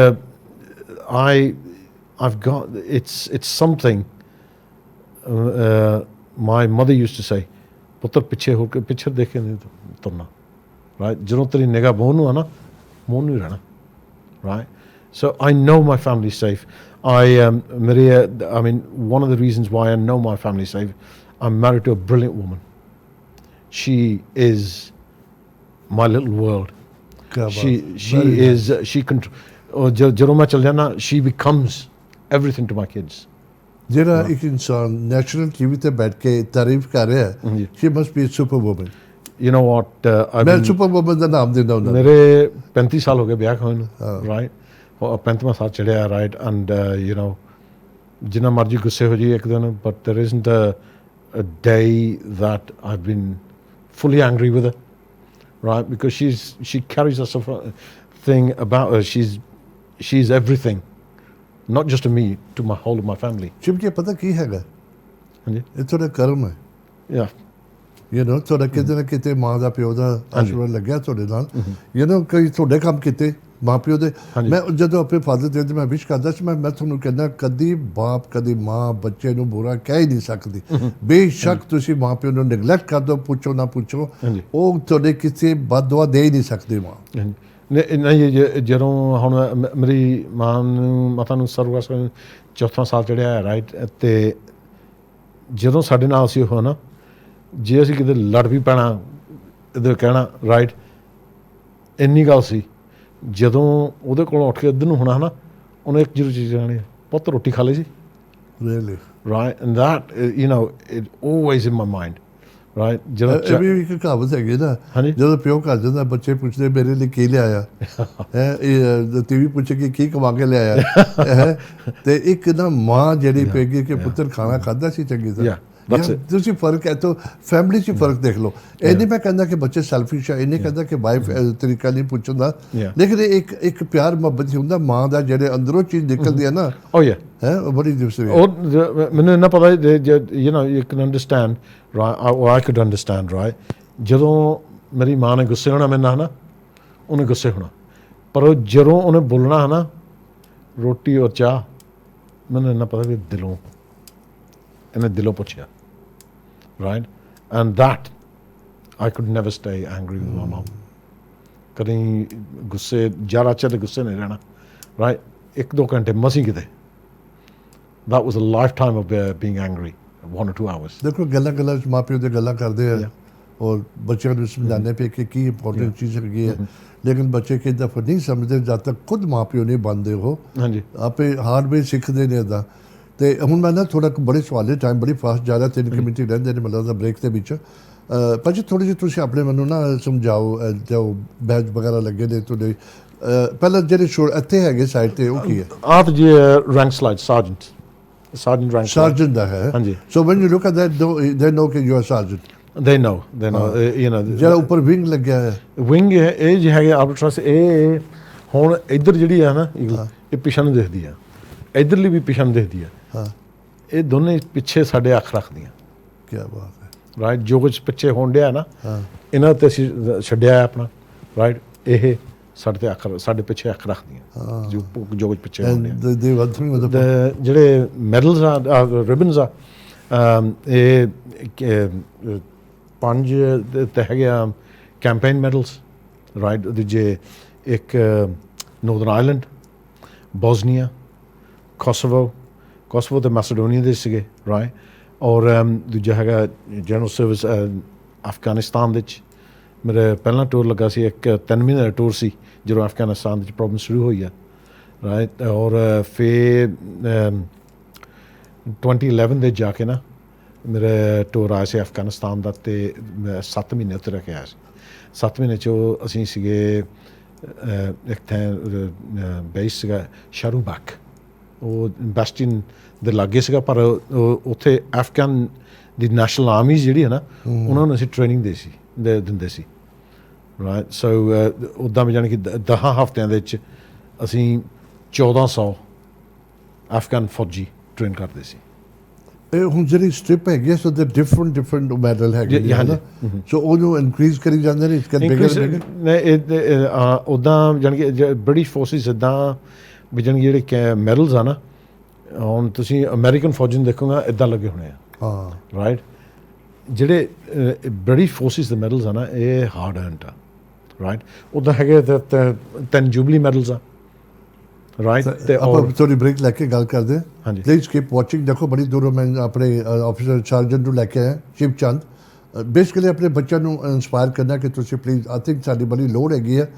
I've got it's something my mother used to say, ਪੁੱਤਰ ਪਿੱਛੇ ਹੋ ਕੇ ਪਿੱਛੇ ਦੇਖ ਕੇ ਨਹੀਂ ਤੁਰਨਾ ਰਾਈਟ। ਜਦੋਂ ਤੇਰੀ ਨਿਗਾਹ ਮੂੰਹ ਨੂੰ ਆ ਨਾ, ਮੂੰਹ ਨੂੰ ਹੀ ਰਹਿਣਾ right. So I know my family's safe. I mean, one of the reasons why I know my family's safe, I'm married to a brilliant woman. She is my little world. ਜਦੋਂ ਮੈਂ ਚੱਲ ਜਾਣਾ, she becomes everything to my kids. ਜਿਹੜਾ ਇੱਕ ਇਨਸਾਨ natural TV ਤੇ ਬੈਠ ਕੇ ਤਾਰੀਫ ਕਰ ਰਿਹਾ ਹੈ, she must be a super woman. You know what? ਮੈਂ ਸੁਪਰ ਵੂਮਨ ਦਾ ਨਾਮ ਦਿੰਦਾ ਹੁੰਦਾ। ਮੇਰੇ 35 ਸਾਲ ਹੋ ਗਏ ਵਿਆਹ ਹੋਏ ਨੂੰ ਰਾਈਟ, 35ਵਾਂ ਸਾਲ ਚੜਿਆ ਰਾਈਟ। ਐਂਡ ਯੂ ਨੋ, ਜਿੰਨਾ ਮਰਜ਼ੀ ਗੁੱਸੇ ਹੋ ਜੀ ਇੱਕ ਦਿਨ, ਬਟ ਦੇਰ isn't a day that I've been fully angry with her, right? Because she carries a thing about her. She's everything, not just to me, to my whole of my family. Shiv ji ਪਤਾ ਕੀ ਹੈਗਾ, ਹਾਂਜੀ, ਇਹ ਤੁਹਾਡਾ ਕਰਮ ਹੈ। yeah, you know, ਤੁਹਾਡਾ ਕਿਤੇ ਨਾ ਕਿਤੇ ਮਾਂ ਦਾ ਪਿਓ ਦਾ ਆਸ਼ੀਰਵਾਦ ਲੱਗਿਆ ਤੁਹਾਡੇ ਨਾਲ। ਯੂ ਨੋ, ਕਈ ਤੁਹਾਡੇ ਕੰਮ ਕੀਤੇ ਮਾਂ ਪਿਓ ਦੇ। ਮੈਂ ਜਦੋਂ ਆਪਣੇ ਫਾਦਰ ਦੇ ਮੈਂ ਵਿਸ਼ ਕਰਦਾ ਸੀ, ਮੈਂ ਤੁਹਾਨੂੰ ਕਹਿੰਦਾ, ਕਦੀ ਬਾਪ ਕਦੀ ਮਾਂ ਬੱਚੇ ਨੂੰ ਬੁਰਾ ਕਹਿ ਹੀ ਨਹੀਂ ਸਕਦੀ। ਬੇਸ਼ੱਕ ਤੁਸੀਂ ਮਾਂ ਪਿਓ ਨੂੰ ਨਿਗਲੈਕਟ ਕਰ ਦਿਓ, ਪੁੱਛੋ ਨਾ ਪੁੱਛੋ, ਉਹ ਤੁਹਾਡੇ ਕਿਸੇ ਬਦਦੁਆ ਦੇ ਹੀ ਨਹੀਂ ਸਕਦੇ ਮਾਂ। ਨਹੀਂ, ਜਦੋਂ ਹੁਣ ਮੇਰੀ ਮਾਤਾ ਨੂੰ ਸਰਵਿਸ 4ਵਾਂ ਸਾਲ ਚੜ੍ਹਿਆ ਹੈ ਰਾਈਟ। ਅਤੇ ਜਦੋਂ ਸਾਡੇ ਨਾਲ ਅਸੀਂ ਉਹ ਨਾ, ਜੇ ਅਸੀਂ ਕਿਤੇ ਲੜ ਵੀ ਪੈਣਾ, ਇੱਧਰ ਕਹਿਣਾ ਰਾਈਟ, ਇੰਨੀ ਗੱਲ ਸੀ। ਜਦੋਂ ਉਹਦੇ ਕੋਲੋਂ ਉੱਠ ਕੇ ਇੱਧਰ ਨੂੰ ਹੋਣਾ ਹੈ ਨਾ, ਉਹਨੇ ਇੱਕ ਜ਼ਰੂਰ ਚੀਜ਼ ਕਹਿਣੀ, ਪੁੱਤ ਰੋਟੀ ਖਾ ਲਈ ਸੀ right. And that you know, it always in my mind right. ਜਦੋਂ ਵੀ ਇੱਕ ਕਹਾਵਤ ਹੈਗੀ ਨਾ, ਜਦੋਂ ਪਿਓ ਘਰ ਜਾਂਦਾ, ਬੱਚੇ ਪੁੱਛਦੇ ਮੇਰੇ ਲਈ ਕੀ ਲਿਆਇਆ ਹੈ, ਟੀਵੀ ਪੁੱਛੇ ਕਿ ਕੀ ਕਮਾ ਕੇ ਲਿਆਇਆ ਹੈ, ਤੇ ਇੱਕ ਨਾ ਮਾਂ ਜਿਹੜੀ ਪਏਗੀ ਕਿ ਪੁੱਤਰ ਖਾਣਾ ਖਾਧਾ ਸੀ ਚੰਗੀ ਤਰ੍ਹਾਂ। ਤੁਸੀਂ ਫਰਕ ਹੈ ਤਾਂ ਫੈਮਿਲੀ 'ਚ ਫਰਕ ਦੇਖ ਲਓ। ਇਹ ਨਹੀਂ ਮੈਂ ਕਹਿੰਦਾ ਕਿ ਬੱਚੇ ਸੈਲਫਿਸ਼ ਹੈ, ਇਹ ਨਹੀਂ ਕਹਿੰਦਾ ਕਿ ਵਾਈਫ ਤਰੀਕਾ ਨਹੀਂ ਪੁੱਛਣ ਦਾ, ਲੇਕਿਨ ਇੱਕ ਪਿਆਰ ਮੁਹੱਬਤ ਹੁੰਦਾ ਮਾਂ ਦਾ, ਜਿਹੜੇ ਅੰਦਰੋਂ ਚੀਜ਼ ਨਿਕਲਦੀ ਹੈ ਨਾ, ਹੈ ਉਹ ਬੜੀ ਦੂਸਰੀ। ਉਹ ਮੈਨੂੰ ਇੰਨਾ ਪਤਾ you know, you can understand right, I could understand right. ਜਦੋਂ ਮੇਰੀ ਮਾਂ ਨੇ ਗੁੱਸੇ ਹੋਣਾ ਮੇਰੇ ਨਾਲ ਨਾ, ਉਹਨੇ ਗੁੱਸੇ ਹੋਣਾ, ਪਰ ਉਹ ਜਦੋਂ ਉਹਨੇ ਬੋਲਣਾ ਹੈ ਨਾ, ਰੋਟੀ ਔਰ ਚਾਹ, ਮੈਨੂੰ ਇੰਨਾ ਪਤਾ ਵੀ ਦਿਲੋਂ, ਇਹਨੇ ਦਿਲੋਂ ਪੁੱਛਿਆ right. And that I could never stay angry with my mum. ਕਦੀ ਗੁੱਸੇ ਜ਼ਿਆਦਾ ਚਿਰ ਗੁੱਸੇ ਨਹੀਂ ਰਹਿਣਾ ਰਾਈਟ, 1-2 ਘੰਟੇ ਮਸੀਂ ਕਿਤੇ। that was a lifetime of being angry, 1 or 2 hours. ਦੇਖੋ, ਗੱਲਾਂ 'ਚ ਮਾਂ ਪਿਓ ਦੇ ਗੱਲਾਂ ਕਰਦੇ ਆ, ਔਰ ਬੱਚਿਆਂ ਨੂੰ ਸਮਝਾਉਂਦੇ ਪਏ ਕਿ ਕੀ ਇੰਪੋਰਟੈਂਟ ਚੀਜ਼ ਹੈਗੀ ਹੈ, ਲੇਕਿਨ ਬੱਚੇ ਕਈ ਦਫਾ ਨਹੀਂ ਸਮਝਦੇ ਜਦ ਤੱਕ ਖੁਦ ਮਾਂ ਪਿਓ ਨਹੀਂ ਬਣਦੇ। ਉਹ ਆਪੇ ਹਾਰਡਵੇਅਰ ਸਿੱਖਦੇ ਨੇ ਇੱਦਾਂ। ਅਤੇ ਹੁਣ ਮੈਂ ਨਾ ਥੋੜ੍ਹਾ ਬੜੇ ਸਵਾਲੇ ਟਾਈਮ ਬੜੀ ਫਾਸਟ ਜਾ ਰਿਹਾ, 3 ਮਿੰਟ ਹੀ ਰਹਿੰਦੇ ਨੇ ਮਤਲਬ ਦਾ ਬ੍ਰੇਕ ਦੇ ਵਿੱਚ। ਭਾਜੀ ਥੋੜ੍ਹੀ ਜਿਹੀ ਤੁਸੀਂ ਆਪਣੇ ਮੈਨੂੰ ਨਾ ਸਮਝਾਓ, ਜੋ ਬੈਚ ਵਗੈਰਾ ਲੱਗੇ ਨੇ ਤੁਹਾਡੇ, ਪਹਿਲਾਂ ਜਿਹੜੇ ਇੱਥੇ ਹੈਗੇ ਸਾਈਡ 'ਤੇ, ਉਹ ਕੀ ਹੈ? ਆਪ ਜੀ rank slide sergeant rank. Sergeant ਦਾ ਹੈ। ਹਾਂਜੀ। So when you look at that, they know ਕਿ you are sergeant. They know. You know, ਜਿਹੜਾ ਉੱਪਰ ਵਿੰਗ ਲੱਗਿਆ ਹੈ, ਵਿੰਗ ਇਹ ਜਿਹੇ ਹੈਗੇ ਆਰਬਿਟਰਸ। ਇਹ ਹੁਣ ਇੱਧਰ ਜਿਹੜੀ ਆ ਨਾ, ਇਹ ਪਿਛਾਂ ਨੂੰ ਦੇਖਦੀ ਆ, ਇੱਧਰਲੀ ਵੀ ਪਿਛਾਂ ਨੂੰ ਦੇਖਦੀ ਆ। ਇਹ ਦੋਨੇ ਪਿੱਛੇ ਸਾਡੇ ਅੱਖ ਰੱਖਦੀਆਂ। ਕੀ ਬਾਤ ਹੈ ਰਾਈਟ। ਜੋ ਕੁਛ ਪਿੱਛੇ ਹੋਣ ਡਿਆ ਨਾ, ਇਹਨਾਂ 'ਤੇ ਅਸੀਂ ਛੱਡਿਆ ਆਪਣਾ ਰਾਈਟ। ਇਹ ਸਾਡੇ ਪਿੱਛੇ ਅੱਖ ਰੱਖਦੀਆਂ, ਜੋ ਕੁਛ ਪਿੱਛੇ ਹੋਣ ਡਿਆ। ਜਿਹੜੇ ਮੈਡਲਸ ਆ, ਰਿਬਨਸ ਆ, ਇਹ 5 ਤੇ ਹੈਗੇ ਆ ਕੈਂਪੇਨ ਮੈਡਲਸ ਰਾਈਟ। ਦੂਜੇ ਇੱਕ ਨੌਰਦਰਨ ਆਇਰਲੈਂਡ, ਬੋਸਨੀਆ, ਕੋਸੋਵੋ ਤੇ ਮੈਸੇਡੋਨੀਆ ਦੇ ਸੀਗੇ ਰਾਈਟ। ਔਰ ਦੂਜਾ ਹੈਗਾ ਜਨਰਲ ਸਰਵਿਸ ਅਫਗਾਨਿਸਤਾਨ ਦੇ ਵਿੱਚ। ਮੇਰਾ ਪਹਿਲਾ ਟੂਰ ਲੱਗਾ ਸੀ, ਇੱਕ 3 ਮਹੀਨੇ ਦਾ ਟੂਰ ਸੀ, ਜਦੋਂ ਅਫਗਾਨਿਸਤਾਨ ਵਿੱਚ ਪ੍ਰੋਬਲਮ ਸ਼ੁਰੂ ਹੋਈ ਆ ਰਾਈਟ। ਔਰ ਫਿਰ 2011 ਦੇ ਜਾ ਕੇ ਨਾ ਮੇਰਾ ਟੂਰ ਆਇਆ ਸੀ ਅਫਗਾਨਿਸਤਾਨ ਦਾ, ਅਤੇ ਮੈਂ 7 ਮਹੀਨੇ ਉੱਥੇ ਰਹਿ ਕੇ ਆਇਆ ਸੀ। 7 ਮਹੀਨੇ 'ਚ ਅਸੀਂ ਸੀਗੇ ਇੱਕ ਥਾਂ ਬੇਸ ਸੀਗਾ ਸ਼ਾਰੂਬਾਗ ਉਹ ਬੈਸਟਿਨ ਦੇ ਲਾਗੇ ਸੀਗਾ, ਪਰ ਉੱਥੇ ਅਫਗਾਨ ਦੀ ਨੈਸ਼ਨਲ ਆਰਮੀਜ਼ ਜਿਹੜੀ ਹੈ ਨਾ ਉਹਨਾਂ ਨੂੰ ਅਸੀਂ ਟ੍ਰੇਨਿੰਗ ਦਿੰਦੇ ਸੀ ਰਾਈਟ। ਸੋ ਉੱਦਾਂ ਵੀ ਜਾਣੀ ਕਿ 10 ਹਫ਼ਤਿਆਂ ਦੇ ਵਿੱਚ ਅਸੀਂ 1400 ਅਫਗਾਨ ਫੌਜੀ ਟ੍ਰੇਨ ਕਰਦੇ ਸੀ। ਇਹ ਹੁਣ ਜਿਹੜੀ ਸਟ੍ਰਿਪ ਹੈਗੀ ਸੋ ਦੇ ਡਿਫਰੈਂਟ ਮੈਡਲ ਹੈਗੇ ਨੇ ਨਾ, ਸੋ ਉਹਨੂੰ ਇਨਕਰੀਜ਼ ਕਰੀ ਜਾਂਦੇ ਨੇ, ਇਸ ਕਰਕੇ ਬਿਗਰ ਉੱਦਾਂ ਜਾਣੀ ਕਿ ਬ੍ਰਿਟਿਸ਼ ਫੋਰਸਿਸ ਇੱਦਾਂ ਵੀ ਜਾਣੀ ਜਿਹੜੇ ਮੈਡਲਸ ਆ ਨਾ, ਹੁਣ ਤੁਸੀਂ ਅਮਰੀਕਨ ਫੌਜੀ ਨੂੰ ਦੇਖੋਗਾ ਇੱਦਾਂ ਲੱਗੇ ਹੋਣੇ ਆ ਹਾਂ ਰਾਈਟ। ਜਿਹੜੇ ਬ੍ਰਿਟਿਸ਼ ਫੋਰਸਿਸ ਦੇ ਮੈਡਲਸ ਆ ਨਾ ਇਹ ਹਾਰਡ ਅਰਨਡ ਆ ਰਾਈਟ। ਉੱਦਾਂ ਹੈਗੇ 3 ਜੂਬਲੀ ਮੈਡਲਸ ਆ ਰਾਈਟ। ਤੇ ਆਪਾਂ ਥੋੜੀ ਬ੍ਰੇਕ ਲੈ ਕੇ ਗੱਲ ਕਰਦੇ ਹਾਂ। ਹਾਂਜੀ ਪਲੀਜ਼ ਕੀਪ ਵਾਚਿੰਗ। ਦੇਖੋ ਬੜੀ ਦੂਰੋਂ ਮੈਂ ਆਪਣੇ ਆਫਿਸਰ ਸਰਜਨ ਨੂੰ ਲੈ ਕੇ ਆਇਆ ਸ਼ਿਵ ਚੰਦ, ਬੇਸਿਕਲੀ ਆਪਣੇ ਬੱਚਿਆਂ ਨੂੰ ਇੰਸਪਾਇਰ ਕਰਨਾ ਕਿ ਤੁਸੀਂ ਪਲੀਜ਼, ਆਈ ਥਿੰਕ ਸਾਡੀ ਬੜੀ ਲੋੜ ਹੈਗੀ ਹੈ,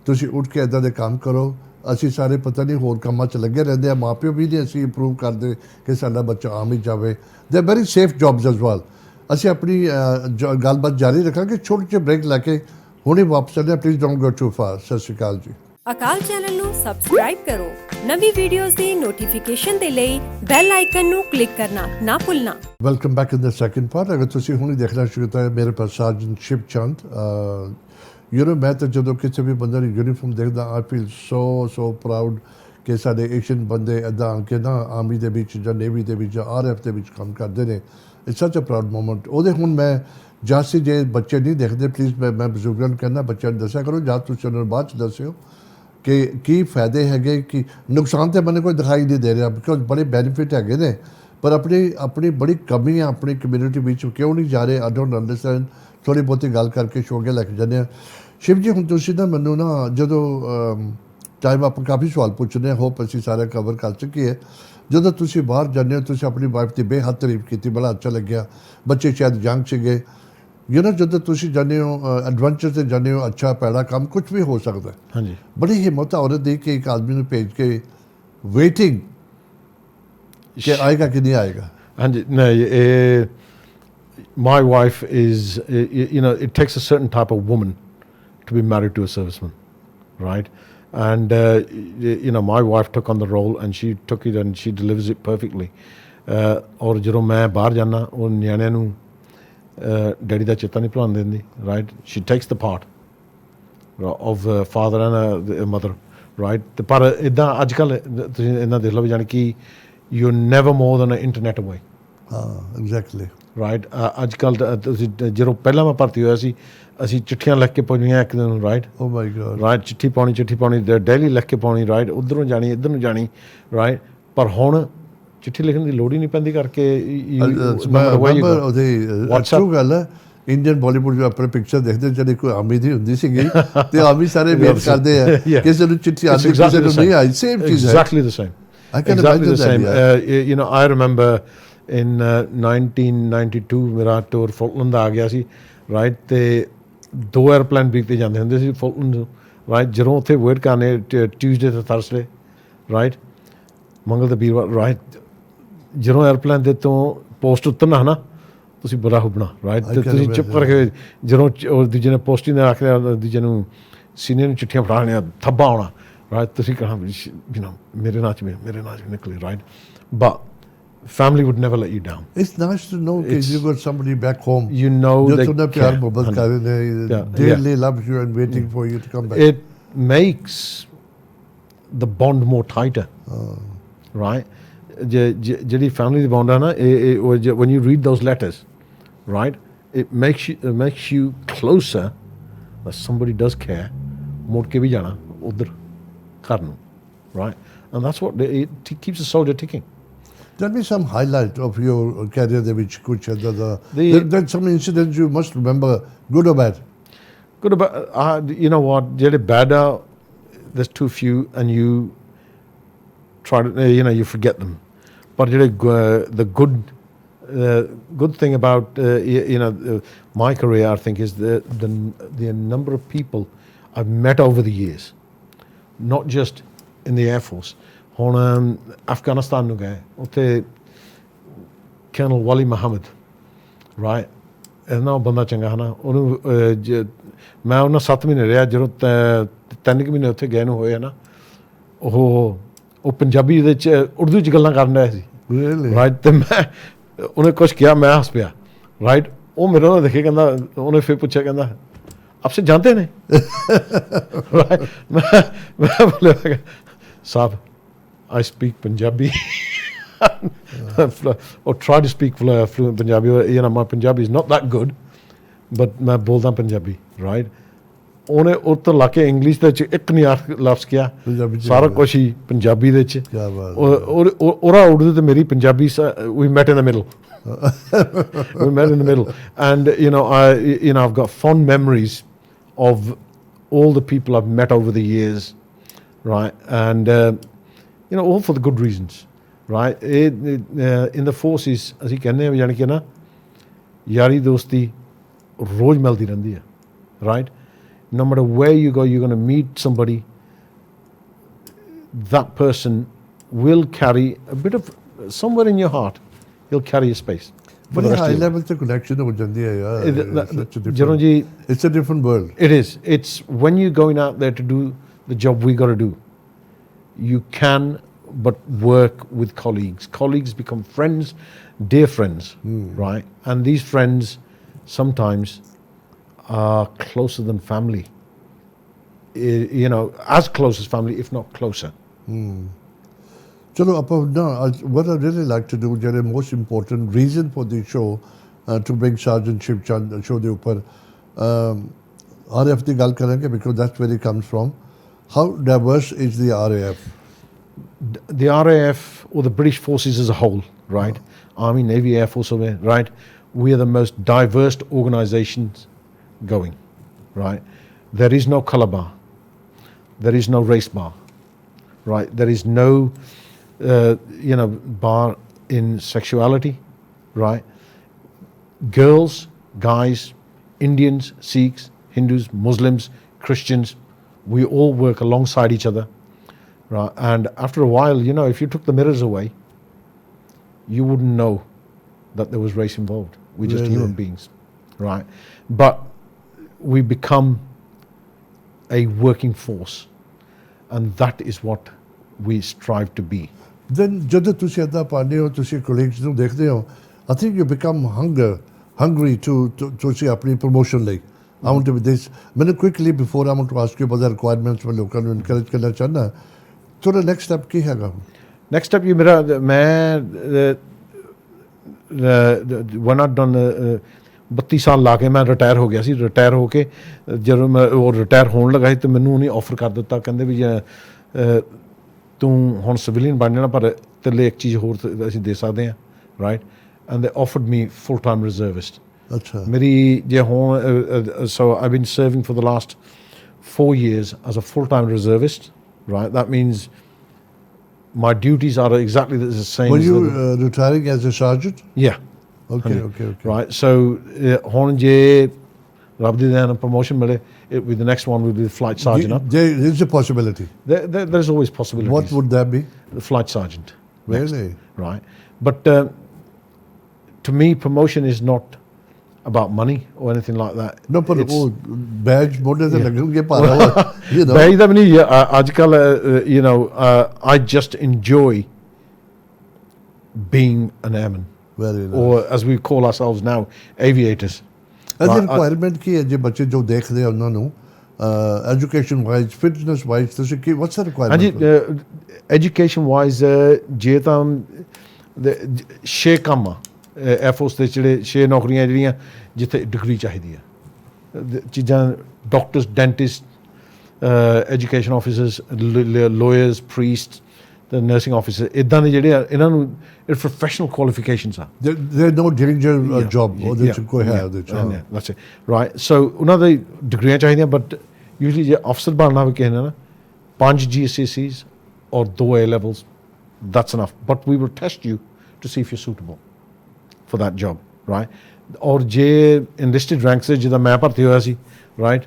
ਤੁਸੀਂ ਉੱਠ ਕੇ ਇੱਦਾਂ ਦੇ ਕੰਮ ਕਰੋ। ਅਸੀਂ ਸਾਰੇ ਪਤਾ ਨਹੀਂ ਹੋਰ ਕੰਮਾਂ 'ਚ ਲੱਗੇ ਰਹਿੰਦੇ ਆ, ਮਾਂ ਪਿਓ ਵੀ ਨਹੀਂ ਅਸੀਂ ਇੰਪਰੂਵ ਕਰਦੇ ਕਿ ਸਾਡਾ ਬੱਚਾ ਆਮ ਹੀ ਜਾਵੇ। ਦੇ very safe jobs as well. ਅਸੀਂ ਆਪਣੀ ਗੱਲਬਾਤ ਜਾਰੀ ਰੱਖਾਂਗੇ ਛੋਟੇ ਜਿਹੇ ਬ੍ਰੇਕ ਲੈ ਕੇ, ਹੁਣੇ ਵਾਪਸ ਆਉਂਦੇ ਹਾਂ। Please don't go too far. ਸਤਿ ਸ਼੍ਰੀ ਅਕਾਲ ਜੀ। ਅਕਾਲ ਚੈਨਲ ਨੂੰ ਸਬਸਕ੍ਰਾਈਬ ਕਰੋ। ਨਵੀਂ ਵੀਡੀਓਜ਼ ਦੀ ਨੋਟੀਫਿਕੇਸ਼ਨ ਦੇ ਲਈ ਬੈਲ ਆਈਕਨ ਨੂੰ ਕਲਿੱਕ ਕਰਨਾ ਨਾ ਭੁੱਲਣਾ। ਵੈਲਕਮ ਬੈਕ ਇਨ ਦ ਸੈਕਿੰਡ ਪਾਰਟ। ਅਗਰ ਤੁਸੀਂ ਹੁਣੇ ਦੇਖਣਾ ਸ਼ੁਰੂ ਕੀਤਾ ਮੇਰੇ ਪਾਸ ਸਰਜਨ ਸ਼ਿਵ ਚੰਦ, ਮੈਂ ਤਾਂ ਜਦੋਂ ਕਿਸੇ ਵੀ ਬੰਦੇ ਦੀ ਯੂਨੀਫਾਰਮ ਦੇਖਦਾ ਆਈ ਫੀਲ ਸੋ ਪ੍ਰਾਊਡ ਕਿ ਸਾਡੇ ਏਸ਼ੀਅਨ ਬੰਦੇ ਇੱਦਾਂ ਆ ਕੇ ਨਾ ਆਰਮੀ ਦੇ ਵਿੱਚ ਜਾਂ ਨੇਵੀ ਦੇ ਵਿੱਚ ਜਾਂ RF ਦੇ ਵਿੱਚ ਕੰਮ ਕਰਦੇ ਨੇ। ਇਟਸ ਸੱਚ ਅ ਪ੍ਰਾਊਡ ਮੂਮੈਂਟ। ਉਹਦੇ ਹੁਣ ਮੈਂ ਜਾਸੀ ਜੇ ਬੱਚੇ ਨਹੀਂ ਦੇਖਦੇ, ਪਲੀਜ਼ ਮੈਂ ਬਜ਼ੁਰਗਾਂ ਨੂੰ ਕਹਿੰਦਾ ਬੱਚਿਆਂ ਨੂੰ ਦੱਸਿਆ ਕਰੋ, ਜਾਂ ਤੁਸੀਂ ਉਹਨਾਂ ਨੂੰ ਬਾਅਦ 'ਚ ਦੱਸਿਓ ਕਿ ਕੀ ਫਾਇਦੇ ਹੈਗੇ, ਕਿ ਨੁਕਸਾਨ ਤਾਂ ਮੈਨੂੰ ਕੋਈ ਦਿਖਾਈ ਨਹੀਂ ਦੇ ਰਿਹਾ, ਬਿਕੋਜ਼ ਬੜੇ ਬੈਨੀਫਿਟ ਹੈਗੇ ਨੇ, ਪਰ ਆਪਣੀ ਬੜੀ ਕਮੀ ਆ ਆਪਣੀ ਕਮਿਊਨਿਟੀ ਵਿੱਚ ਕਿਉਂ ਨਹੀਂ ਜਾ ਰਹੇ। I don't understand. ਥੋੜ੍ਹੀ ਬਹੁਤੀ ਗੱਲ ਕਰਕੇ ਸ਼ੋਅ ਕੇ ਲੈ ਕੇ ਜਾਂਦੇ ਹਾਂ। ਸ਼ਿਵ ਜੀ, ਹੁਣ ਤੁਸੀਂ ਨਾ ਮੈਨੂੰ ਨਾ ਜਦੋਂ ਟਾਈਮ ਆਪਾਂ ਕਾਫੀ ਸਵਾਲ ਪੁੱਛਦੇ ਹਾਂ, ਹੋਪ ਅਸੀਂ ਸਾਰਾ ਕਵਰ ਕਰ ਚੁੱਕੇ ਹੈ। ਜਦੋਂ ਤੁਸੀਂ ਬਾਹਰ ਜਾਂਦੇ ਹੋ, ਤੁਸੀਂ ਆਪਣੀ ਵਾਈਫ ਦੀ ਬੇਹੱਦ ਤਾਰੀਫ ਕੀਤੀ, ਬੜਾ ਅੱਛਾ ਲੱਗਿਆ। ਬੱਚੇ ਸ਼ਾਇਦ ਯੰਗ ਸੀਗੇ, ਜਦੋਂ ਤੁਸੀਂ ਜਾਂਦੇ ਹੋ ਐਡਵੈਂਚਰ 'ਤੇ ਜਾਂਦੇ ਹੋ, ਅੱਛਾ ਪੈੜਾ ਕੰਮ ਕੁਝ ਵੀ ਹੋ ਸਕਦਾ। ਹਾਂਜੀ, ਬੜੀ ਹਿੰਮਤ ਔਰਤ ਦੀ ਕਿ ਇੱਕ ਆਦਮੀ ਨੂੰ ਭੇਜ ਕੇ ਵੇਟਿੰਗ ਕਿ ਆਏਗਾ ਕਿ ਨਹੀਂ ਆਏਗਾ। ਹਾਂਜੀ, ਨਹੀਂ ਇਹ my wife is, it takes a certain type of woman to be married to a serviceman, right? And my wife took on the role and she took it and she delivers it perfectly. ਔਰ ਜਦੋਂ ਮੈਂ ਬਾਹਰ ਜਾਂਦਾ ਉਹ ਨਿਆਣਿਆਂ ਨੂੰ daddy ਦਾ ਚੇਤਾ ਨਹੀਂ ਭੁਲਾਉਣ ਦਿੰਦੀ right. She takes the part of father and mother right. ਤੇ ਪਰ ਇੱਦਾਂ ਅੱਜ ਕੱਲ੍ਹ ਤੁਸੀਂ ਇੱਦਾਂ ਦੇਖ ਲਓ ਵੀ ਜਾਣੀ ਕਿ you never more than internet ਅਵੇ। ਹਾਂ, ਐਗਜ਼ੈਕਟਲੀ ਰਾਈਟ। ਅੱਜ ਕੱਲ੍ਹ ਤੁਸੀਂ ਜਦੋਂ ਪਹਿਲਾਂ ਮੈਂ ਭਰਤੀ ਹੋਇਆ ਸੀ, ਅਸੀਂ ਚਿੱਠੀਆਂ ਲਿਖ ਕੇ ਪਾਉਣੀਆਂ ਇੱਕ ਦਿਨ ਨੂੰ ਰਾਈਟ। ਓ ਮਾਈ ਗॉड, ਰਾਈਟ। ਚਿੱਠੀ ਪਾਉਣੀ ਡੇਲੀ ਲਿਖ ਕੇ ਪਾਉਣੀ ਰਾਈਟ, ਉੱਧਰੋਂ ਜਾਣੀ ਇੱਧਰ ਨੂੰ ਜਾਣੀ ਰਾਈਟ। ਪਰ ਹੁਣ ਚਿੱਠੀ ਲਿਖਣ ਦੀ ਲੋੜ ਹੀ ਨਹੀਂ ਪੈਂਦੀ ਕਰਕੇ ਟਰੂ ਗੱਲ ਹੈ। ਇੰਡੀਅਨ ਬਾਲੀਵੁੱਡ ਆਪਣੇ ਪਿਕਚਰ ਦੇਖਦੇ ਜਿਹੜੇ ਕੋਈ ਆਰਮੀ ਦੀ ਹੁੰਦੀ ਸੀਗੀ ਤੇ ਆਰਮੀ ਸਾਰੇ ਵੇਟ ਕਰਦੇ ਆ ਕਿਸੇ ਨੂੰ ਚਿੱਠੀ ਆਉਂਦੀ ਕਿਸੇ ਨੂੰ ਨਹੀਂ ਆਈ। ਸੇਮ ਚੀਜ਼ ਹੈ, exactly the same, exactly the same. I remember in 1992 ਮੇਰਾ ਟੂਰ ਫੋਕਲੈਂਡ ਦਾ ਆ ਗਿਆ ਸੀ ਰਾਈਟ। ਤੇ 2 에ਅਰਪਲੇਨ ਵੀਕ ਤੇ ਜਾਂਦੇ ਹੁੰਦੇ ਸੀ ਫੋਕਲੈਂਡ ਰਾਈਟ। ਜਦੋਂ ਉੱਥੇ ਵੇਟ ਕਰਨੇ ਟਿਊਜ਼ਡੇ ਤੇ ਥਰਸਡੇ ਰਾਈਟ, ਮੰਗਲ ਤੇ ਵੀਰਵਾਰ ਰਾਈਟ। ਜਦੋਂ 에ਅਰਪਲੇਨ ਦੇ ਤੋਂ ਪੋਸਟ ਉਤਰਨਾ ਹੈ ਨਾ, ਤੁਸੀਂ ਬੜਾ ਹੁਬਣਾ ਰਾਈਟ। ਤੇ ਤੁਸੀਂ ਚੁੱਪ ਕਰਕੇ ਜਦੋਂ ਦੂਜੇ ਨੇ ਪੋਸਟ ਹੀ ਨਾ ਆਖਿਆ, ਦੂਜੇ ਨੂੰ ਸੀਨੀਅਰ ਨੂੰ ਚਿੱਠੀਆਂ ਫੜਾਉਣੀਆਂ, ਥੱਬਾ ਆਉਣਾ ਰਾਈਟ। ਤੁਸੀਂ ਕਹਾਂ ਮੇਰੇ ਨਾਂ 'ਚ ਵੀ ਨਿਕਲੇ right. But family would never let you down. It's nice to know that you got somebody back home. You know they care. They love you and waiting for you to come back. It makes the bond more tighter, right? ਜਿਹੜੀ family ਦੀ bond ਹੈ ਨਾ, when you read those letters, right, it makes you closer that somebody does care. ਮੁੜ ਕੇ ਵੀ ਜਾਣਾ ਉੱਧਰ ਘਰ ਨੂੰ right, and that's what it keeps a soldier ticking. Tell me some highlight of your career de vich kuch there's some incidents you must remember, good or bad. Good or bad, you know what, jehde bad are, there's too few and you try to you forget them. But the good thing about my career, I think, is the number of people I've met over the years, not just in the Air Force. ਹੁਣ ਅਫਗਾਨਿਸਤਾਨ ਨੂੰ ਗਏ, ਉੱਥੇ colonel ਵਾਲੀ Muhammad right, ਇੰਨਾ ਬੰਦਾ ਚੰਗਾ ਹੈ ਨਾ। ਉਹਨੂੰ ਮੈਂ ਉਹਨਾਂ 7 ਮਹੀਨੇ ਰਿਹਾ, ਜਦੋਂ 3 ਮਹੀਨੇ ਉੱਥੇ ਗਏ ਨੂੰ ਹੋਏ ਨਾ, ਉਹ ਪੰਜਾਬੀ ਦੇ ਚ ਉਰਦੂ ਚ ਗੱਲਾਂ ਕਰਨ ਰਿਹਾ ਸੀ Really? ਰਾਈਟ ਤੇ ਮੈਂ ਉਹਨੇ ਕੁਛ ਕਿਹਾ ਮੈਂ ਹੱਸ ਪਿਆ ਰਾਈਟ ਉਹ ਮੇਰੇ ਨਾਲ ਦੇਖੇ ਕਹਿੰਦਾ ਉਹਨੇ ਫਿਰ ਪੁੱਛਿਆ ਕਹਿੰਦਾ ਆਪਸੇ ਜਾਣਦੇ ਨੇ right? ਮੈਂ ਬੋਲਿਆ ਸਾਹਿਬ I speak Punjabi or try to speak fluent Punjabi. You know, my Punjabi is not that good, but मैं बोलता पंजाबी, right? ਉਹਨੇ ਉਹ ਤੋਂ ਲਾ ਕੇ ਇੰਗਲਿਸ਼ ਦੇ ਵਿੱਚ ਇੱਕ ਨਹੀਂ ਲਫ਼ਜ਼ ਕਿਹਾ ਸਾਰਾ ਕੁਛ ਹੀ ਪੰਜਾਬੀ ਦੇ ਵਿੱਚ ਉਹਦਾ ਉਰਦੂ ਤੇ ਮੇਰੀ Punjabi we met in the middle we met in the middle and I've got fond memories of all the people I've met over the years, right? And all for the good reasons, right? In the forces ਅਸੀਂ ਕਹਿੰਦੇ ਹਾਂ ਜਾਣੀ ਕਿ ਨਾ ਯਾਰੀ ਦੋਸਤੀ ਰੋਜ਼ ਮਿਲਦੀ ਰਹਿੰਦੀ ਹੈ, right? No matter where you go, you're going to meet somebody. That person will carry a bit of somewhere in your heart. He'll carry a space. But high level to connection ho jandi hai yaar. It's a different world. It is. It's when you're going out there to do the job we got to do. You can but work with colleagues. Colleagues become friends, dear friends, right? And these friends sometimes are closer than family, as close as family, if not closer. Chalo, what I really like to do, the most important reason for the show, to bring Sergeant Shiv Chand show the upar, RAF di gal karenge because that's where it comes from. How diverse is the RAF? The RAF, or the British forces as a whole, right? Army, Navy, Air Force, right? We are the most diverse organizations going, right? There is no colour bar, there is no race bar, right? There is no bar in sexuality, right? Girls, guys, Indians, Sikhs, Hindus, Muslims, Christians, we all work alongside each other, right? And after a while, if you took the mirrors away, you wouldn't know that there was race involved. We're just human beings, right? But we become a working force, and that is what we strive to be. Then jadoo tusi adda paane ho, tusi colleagues nu dekhde ho, I think you become hungry to tusi apni promotion like I want to be this. Maine quickly before I want to ask you about the requirements mein lokan nu encourage karna chahna, so the next step ki hai? Next step when I've done 32 ਸਾਲ ਲਾ ਕੇ ਮੈਂ retire ਹੋ ਗਿਆ ਸੀ। Retire ਹੋ ਕੇ ਜਦੋਂ ਮੈਂ ਉਹ retire ਹੋਣ ਲੱਗਾ ਸੀ ਤਾਂ ਮੈਨੂੰ ਉਹਨੇ ਆਫਰ ਕਰ ਦਿੱਤਾ, ਕਹਿੰਦੇ ਵੀ ਤੂੰ ਹੁਣ ਸਿਵਲੀਅਨ ਬਣ ਜਾਣਾ ਪਰ ਤੇਰੇ ਲਈ ਇੱਕ ਚੀਜ਼ ਹੋਰ ਅਸੀਂ ਦੇ ਸਕਦੇ ਹਾਂ, right? And they offered me full time reservist. ਅੱਛਾ। ਮੇਰੀ ਜੇ ਹੁਣ so I been serving for the last 4 years as a full time reservist, right? That means my duties are exactly the same. Were you retiring as a sergeant? Yeah. Okay. Right. So, ਹੁਣ ਜੇ ਰੱਬ ਦੀ ਦੇਣ promotion ਮਿਲੇ, the next one will be the flight sergeant. There is a possibility. There's always possibilities. What would that be? The flight sergeant. Really? Next, right. But to me, promotion is not about money or anything like that. No, but badge mode se lagenge para badge da nahi ajkal I just enjoy being an airman. Very nice. Or as we call ourselves now, aviators. As a requirement ki hai je bachche jo dekh rahe unna nu education wise, fitness wise, what's the requirement? Education wise je ਤਾਂ 6 ਕੰਮ ਆ Air Force ਦੇ ਜਿਹੜੇ 6 ਨੌਕਰੀਆਂ ਜਿਹੜੀਆਂ ਜਿੱਥੇ degree ਚਾਹੀਦੀ ਆ ਚੀਜ਼ਾਂ doctors, dentist, education officers, lawyers, priest, the nursing officer, ਇੱਦਾਂ ਦੇ ਜਿਹੜੇ ਆ ਇਹਨਾਂ ਨੂੰ professional qualifications are. They're no danger job ਉਹਦੇ ਚ ਕੋਈ ਹੈ ਉਹਦੇ ਚ। That's it, right? So ਉਹਨਾਂ ਦੀ ਡਿਗਰੀਆਂ ਚਾਹੀਦੀਆਂ, but usually ਜੇ ਅਫਸਰ ਬਣਨਾ ਵੀ ਕਿਸੇ ਨੇ ਨਾ 5 GCSEs or 2 A levels, that's enough. But we will test you to see if you're suitable for that job, right? ਔਰ ਜੇ enlisted ranks ਦੇ ਜਿੱਦਾਂ ਮੈਂ ਭਰਤੀ ਹੋਇਆ ਸੀ, right?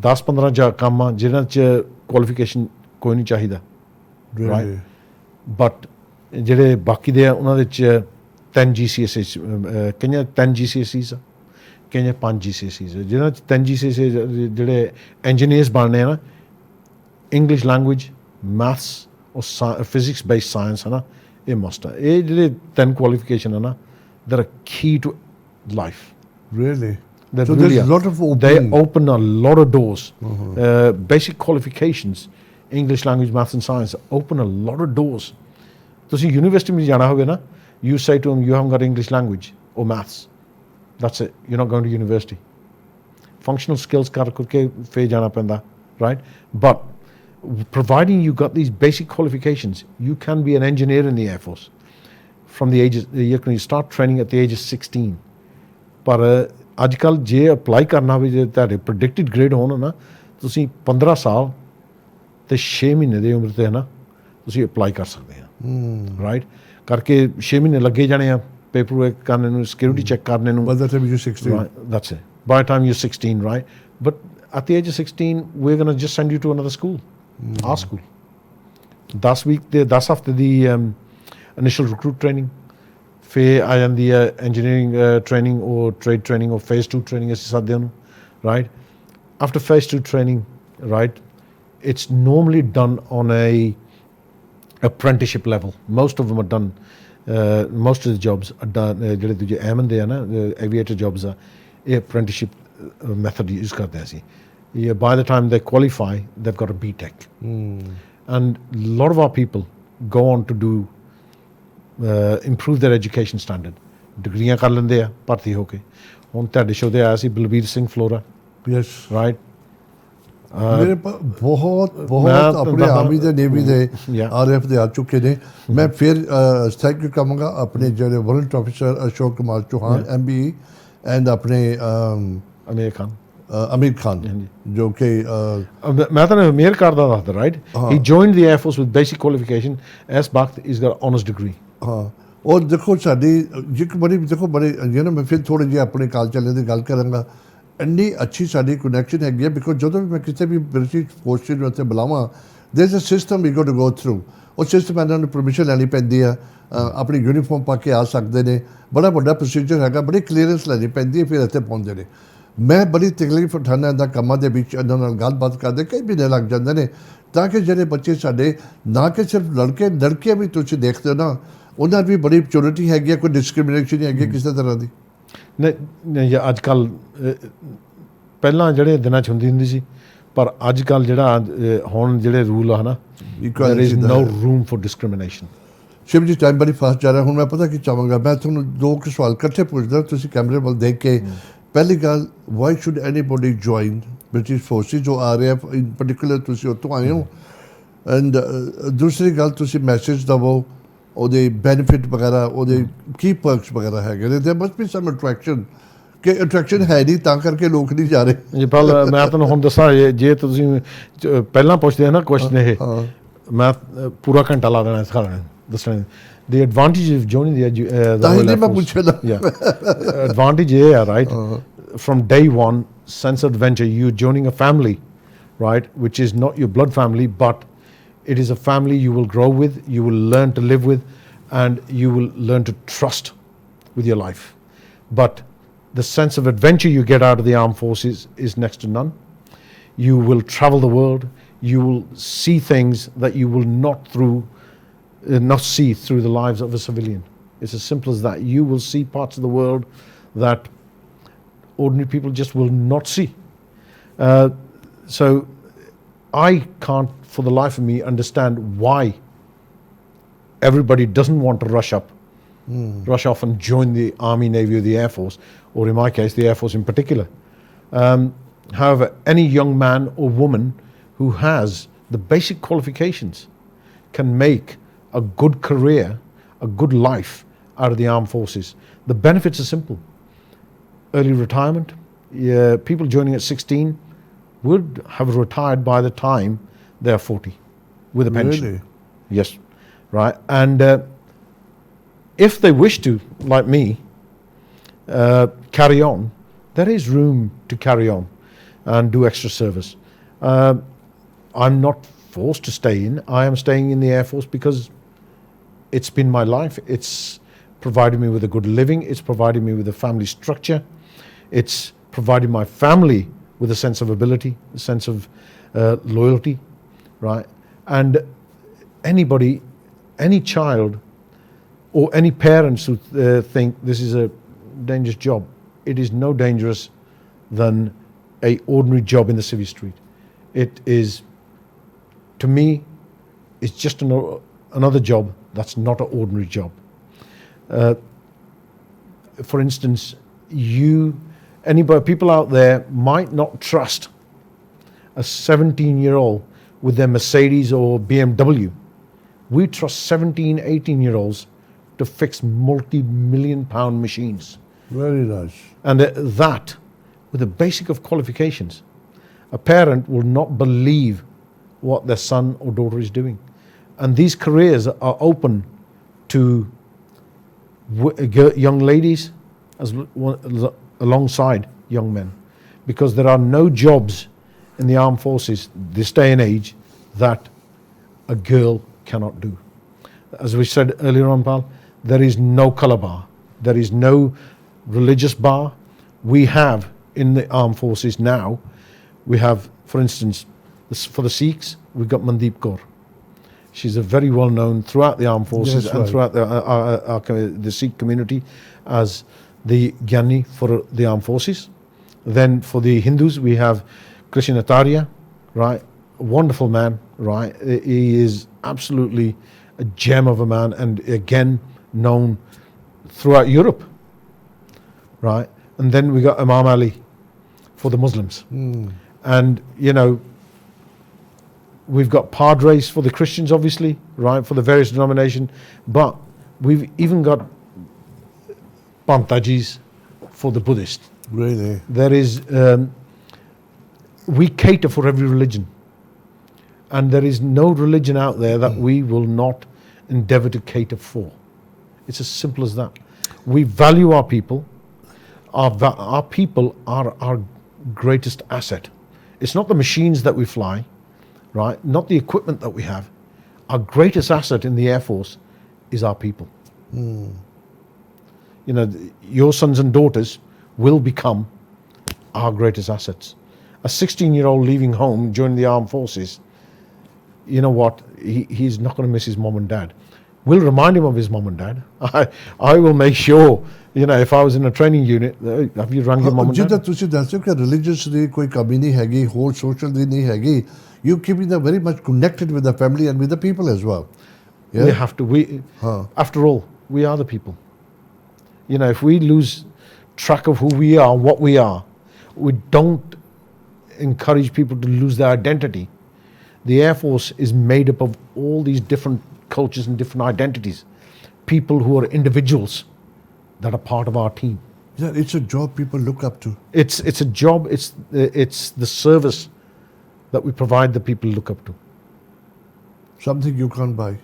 10-15 ਕੰਮ ਆ ਜਿਹਨਾਂ ਚ ਕੁਆਲੀਫਿਕੇਸ਼ਨ ਕੋਈ ਨਹੀਂ ਚਾਹੀਦਾ, right? But ਜਿਹੜੇ ਬਾਕੀ ਦੇ ਆ ਉਹਨਾਂ ਦੇ ਚ 10 GCSEs, ਕਈਆਂ 10 GCSEs ਆ, ਕਈਆਂ 5 GCSEs ਆ, ਜਿਹਨਾਂ ਚ 10 GCSEs ਜਿਹੜੇ ਇੰਜੀਨੀਅਰਸ ਬਣਨੇ ਆ ਨਾ, English language, maths or physics based science है ना ये must है ये ਜਿਹੜੇ 10 qualification है ना they're a key to life. Really? They So really there's a are. lot of They opening. open a lot of doors. Basic qualifications, English language, maths and science open a lot of doors. ਤੁਸੀਂ university ਵਿੱਚ ਜਾਣਾ ਹੋਵੇ ਨਾ you say to them you haven't got English language or maths, that's it, you're not going to university. Functional skills ਕਰਕੇ ਫੇਰ ਜਾਣਾ ਪੈਂਦਾ, right? But providing you got these basic qualifications, you can be an engineer in the Air Force from the ages, you can start training at the age of 16. ਪਰ ਅੱਜ ਕੱਲ੍ਹ ਜੇ apply ਕਰਨਾ ਹੋਵੇ ਜੇ ਤੁਹਾਡੇ ਪ੍ਰੈਡਿਕਟਡ ਗ੍ਰੇਡ ਹੋਣ ਨਾ ਤੁਸੀਂ 15 ਸਾਲ ਤੇ 6 ਮਹੀਨੇ ਦੀ ਉਮਰ 'ਤੇ ਹੈ ਨਾ ਤੁਸੀਂ ਅਪਲਾਈ ਕਰ ਸਕਦੇ ਆ, ਰਾਈਟ? ਕਰਕੇ 6 ਮਹੀਨੇ ਲੱਗੇ ਜਾਣੇ ਆ ਪੇਪਰ ਵਰਕ ਕਰਨ ਨੂੰ, ਸਿਕਿਉਰਿਟੀ ਚੈੱਕ ਕਰਨੇ ਨੂੰ. By the time you're 16. Right, that's it. By the time you're 16, right? But at the age of 16, we're going to just send you to another school, our school. 10 ਹਫ਼ਤੇ ਦੀ initial recruit training. ਫਿਰ ਆ ਜਾਂਦੀ ਹੈ engineering training or trade training or phase 2 training ਅਸੀਂ ਸੱਦਦੇ ਉਹਨੂੰ, right? After phase 2 training, right, it's normally done on a apprenticeship level. Most of them are done, most of the jobs are done, ਜਿਹੜੇ ਦੂਜੇ M ਹੁੰਦੇ ਆ ਨਾ aviator jobs ਆ ਇਹ apprenticeship method use ਕਰਦੇ ਆ ਅਸੀਂ. By the time they qualify, they've got a BTEC. And a lot of our people go on to do improve their education standard. ਡਿਗਰੀਆਂ ਕਰ ਲੈਂਦੇ ਆ ਭਰਤੀ ਹੋ ਕੇ. ਹੁਣ ਤੁਹਾਡੇ ਸ਼ੋਅ 'ਤੇ ਆਇਆ ਸੀ ਬਲਬੀਰ ਸਿੰਘ ਫਲੋਰਾ, Yes. ਰਾਈਟ? ਮੇਰੇ ਬਹੁਤ ਮੈਂ ਆਪਣੇ ਆਰਮੀ ਦੇ ਨੇਵੀ ਦੇ Yeah. RF ਦੇ ਆ ਚੁੱਕੇ ਨੇ. ਮੈਂ ਫਿਰ ਥੈਂਕ ਯੂ ਕਹਾਂਗਾ ਆਪਣੇ ਜਿਹੜੇ warrant officer Ashok Kumar Chauhan MBE and ਆਪਣੇ ਅਮੀਰ ਖਾਨ, ਅਮੀਰ ਖਾਨ ਜੋ ਕਿ ਮੈਂ ਤੁਹਾਨੂੰ ਅਮੀਰ ਖਾਨ ਦਾ ਦੱਸਦਾ, right? He joined the air force with basic qualification S ਵਕਤ ਇਜ਼ ਗਟ ਆਨਰਸ ਡਿਗਰੀ. ਹਾਂ ਔਰ ਦੇਖੋ ਸਾਡੀ ਇੱਕ ਬੜੀ ਦੇਖੋ ਬੜੇ ਮੈਂ ਫਿਰ ਥੋੜ੍ਹੇ ਜਿਹੇ ਆਪਣੇ ਕਾਲ ਚੱਲੇ ਦੀ ਗੱਲ ਕਰਾਂਗਾ. ਇੰਨੀ ਅੱਛੀ ਸਾਡੀ ਕਨੈਕਸ਼ਨ ਹੈਗੀ ਹੈ ਬਿਕੋਜ਼ ਜਦੋਂ ਵੀ ਮੈਂ ਕਿਸੇ ਵੀ ਬ੍ਰਿਟਿਸ਼ ਫੋਰਸ ਨੂੰ ਉੱਥੇ ਬੁਲਾਵਾਂ there is a system we got to go through. ਉਹ ਸਿਸਟਮ ਇਹਨਾਂ ਨੂੰ ਪਰਮਿਸ਼ਨ ਲੈਣੀ ਪੈਂਦੀ ਆ, ਆਪਣੀ ਯੂਨੀਫਾਰਮ ਪਾ ਕੇ ਆ ਸਕਦੇ ਨੇ, ਬੜਾ ਵੱਡਾ ਪ੍ਰੋਸੀਜਰ ਹੈਗਾ, ਬੜੀ ਕਲੀਅਰੈਂਸ ਲੈਣੀ ਪੈਂਦੀ ਹੈ ਫਿਰ ਇੱਥੇ ਪਹੁੰਚਦੇ ਨੇ. ਮੈਂ ਬੜੀ ਤਕਲੀਫ ਉਠਾਉਂਦਾ ਇਹਨਾਂ ਕੰਮਾਂ ਦੇ ਵਿੱਚ, ਇਹਨਾਂ ਨਾਲ ਗੱਲਬਾਤ ਕਰਦੇ ਕਈ ਮਹੀਨੇ ਲੱਗ ਜਾਂਦੇ ਨੇ ਤਾਂ ਕਿ ਜਿਹੜੇ ਬੱਚੇ ਸਾਡੇ ਨਾ ਕਿ ਸਿਰਫ ਲੜਕੀਆਂ ਵੀ ਤੁਸੀਂ ਦੇਖਦੇ ਹੋ ਨਾ ਉਹਨਾਂ ਦੀ ਬੜੀ ਪਿਓਰਿਟੀ ਹੈਗੀ ਹੈ, ਕੋਈ ਡਿਸਕ੍ਰਿਮੀਨੇਸ਼ਨ ਨਹੀਂ ਹੈਗੀ ਕਿਸੇ ਤਰ੍ਹਾਂ ਦੀ. ਨਹੀਂ ਅੱਜ ਕੱਲ੍ਹ ਪਹਿਲਾਂ ਜਿਹੜੇ ਦਿਨਾਂ 'ਚ ਹੁੰਦੀ ਸੀ, ਪਰ ਅੱਜ ਕੱਲ੍ਹ ਜਿਹੜਾ ਹੁਣ ਜਿਹੜੇ ਰੂਲ ਆ ਨਾ there is no room for discrimination. Shiv ji time ਬੜੀ ਫਾਸਟ ਜਾ ਰਿਹਾ. ਹੁਣ ਮੈਂ ਪਤਾ ਕੀ ਚਾਹਾਂਗਾ, ਮੈਂ ਤੁਹਾਨੂੰ 2 ਸਵਾਲ ਇਕੱਠੇ ਪੁੱਛਦਾ, ਤੁਸੀਂ ਕੈਮਰੇ ਵੱਲ ਦੇਖ ਕੇ. ਪਹਿਲੀ ਗੱਲ, why should anybody join British forces ਜੋ RAF ਇਨ ਪਰਟੀਕੂਲਰ, ਤੁਸੀਂ ਉੱਥੋਂ ਆਏ ਹੋ? ਐਂਡ ਦੂਸਰੀ ਗੱਲ, ਤੁਸੀਂ ਮੈਸੇਜ ਦੇਵੋ ਉਹਦੇ ਬੈਨੀਫਿਟ ਵਗੈਰਾ, ਉਹਦੇ ਕੀ ਪਰਕਸ ਵਗੈਰਾ ਹੈਗੇ ਨੇ. ਦੇਰ ਮਸਟ ਬੀ ਸਮ ਅਟਰੈਕਸ਼ਨ ਕਿ ਅਟਰੈਕਸ਼ਨ ਹੈ ਨਹੀਂ ਤਾਂ ਕਰਕੇ ਲੋਕ ਨਹੀਂ ਜਾ ਰਹੇ. ਜੀ ਪਹਿਲ ਮੈਂ ਤੁਹਾਨੂੰ ਹੁਣ ਦੱਸਾਂ, ਜੇ ਤੁਸੀਂ ਪਹਿਲਾਂ ਪੁੱਛਦੇ ਆ ਨਾ ਕੁਐਸਚਨ ਇਹ ਮੈਂ ਪੂਰਾ ਘੰਟਾ ਲਾ ਦੇਣਾ ਸਿਖਾ ਦੇਣਾ ਦੱਸਣਾ. The advantage of joining the ਮੈਂ ਪੁੱਛਿਆ ਨਾ. advantage ਇਹ ਆ, right? From day one, sense of adventure, you're joining a family, right, which is not your blood family, but it is a family you will grow with, you will learn to live with, and you will learn to trust with your life. But the sense of adventure you get out of the armed forces is next to none. You will travel the world, you will see things that you will not see through the lives of a civilian. It's as simple as that. You will see parts of the world that ordinary people just will not see. So I can't for the life of me understand why everybody doesn't want to rush off and join the Army, Navy or the Air Force, or in my case the Air Force in particular. However, any young man or woman who has the basic qualifications can make a good career, a good life out of the armed forces. The benefits are simple. Early retirement. People joining at 16 would have retired by the time they are 40 with a pension. Really? Yes, right. And if they wish to, like me, carry on, there is room to carry on and do extra service. I'm not forced to stay in. I am staying in the Air Force because it's been my life. It's provided me with a good living. It's provided me with a family structure. It's provided my family with a sense of ability, a sense of loyalty, right? And anybody, any child or any parents who think this is a dangerous job, it is no dangerous than a ordinary job in the civvy street. It is, to me, it's just another job that's not an ordinary job. For instance, people out there might not trust a 17-year-old with their Mercedes or BMW. We trust 17, 18-year-olds to fix multi-million pound machines. Very nice. And that, with the basic of qualifications, a parent will not believe what their son or daughter is doing. And these careers are open to young ladies alongside young men, because there are no jobs in the armed forces this day and age that a girl cannot do. As we said earlier on, Pal, there is no colour bar, there is no religious bar. We have in the armed forces now, we have, for instance, for the Sikhs, we've got Mandeep Kaur. She's a very well known throughout the armed forces and throughout the Sikh community as the Gyani for the armed forces. Then for the Hindus, we have Krishnacharya, right? A wonderful man, right? He is absolutely a gem of a man, and again known throughout Europe, right? And then we got Imam Ali for the Muslims. And, you know, we've got padres for the Christians, obviously, right, for the various denominations, but we've even got Pantajis for the Buddhists. Really? There is, we cater for every religion, and there is no religion out there that we will not endeavor to cater for. It's as simple as that. We value our people. Our people are our greatest asset. It's not the machines that we fly, right? Not the equipment that we have. Our greatest asset in the Air Force is our people. You know, your sons and daughters will become our greatest assets. A 16-year-old leaving home, joining the armed forces, you know what? He's not going to miss his mom and dad. We'll remind him of his mom and dad. I will make sure, you know, if I was in a training unit, have you rang your mom and dad? ਜਿੱਦਾਂ ਤੁਸੀਂ ਦੱਸਿਓ ਕਿ religious ਦੀ ਕੋਈ ਕਮੀ ਨਹੀਂ ਹੈਗੀ, ਹੋਰ social ਦੀ ਨਹੀਂ ਹੈਗੀ. You keeping them very much connected with the family and with the people as well. Yeah? We have to. After all, we are the people. You know, if we lose track of who we are, what we are, we don't encourage people to lose their identity. The Air Force is made up of all these different cultures and different identities. People who are individuals that are part of our team. Yeah, it's a job people look up to. It's a job. It's the service that we provide the people look up to. Something you can't buy.